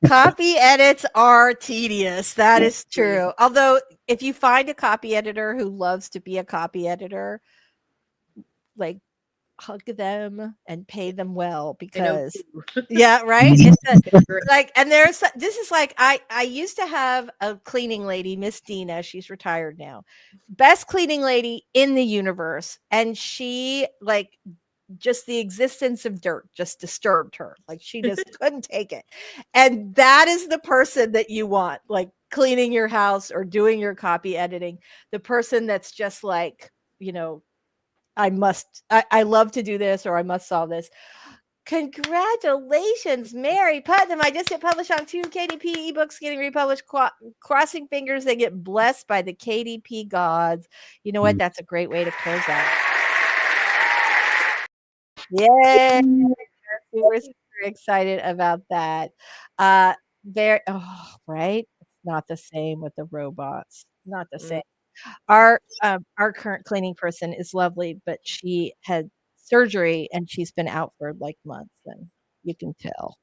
Speaker 1: Copy edits are tedious. That is true. Although, if you find a copy editor who loves to be a copy editor, like, hug them and pay them well, because yeah, right. It's like, and this is like, I used to have a cleaning lady, Miss Dina. She's retired now, best cleaning lady in the universe, and she, like, just the existence of dirt just disturbed her. Like, she just couldn't take it. And that is the person that you want, like, cleaning your house or doing your copy editing, the person that's just like, you know, I love to do this, or I must solve this. Congratulations, Mary Putnam. I just hit publish on 2 KDP ebooks getting republished. Crossing fingers they get blessed by the KDP gods. You know what? That's a great way to close out. Yay! We were super excited about that. Right? It's not the same with the robots. Not the same. Our current cleaning person is lovely, but she had surgery and she's been out for like months, and you can tell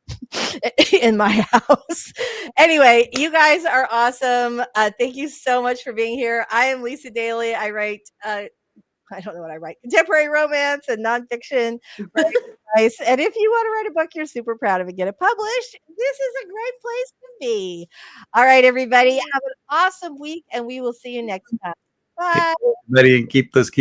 Speaker 1: in my house. Anyway, you guys are awesome. Thank you so much for being here. I am Lisa Daly. I write I don't know what I write, contemporary romance and nonfiction. Nice. And if you want to write a book you're super proud of and get it published, this is a great place to be. All right, everybody, have an awesome week, and we will see you next time. Bye.
Speaker 2: Everybody, keep those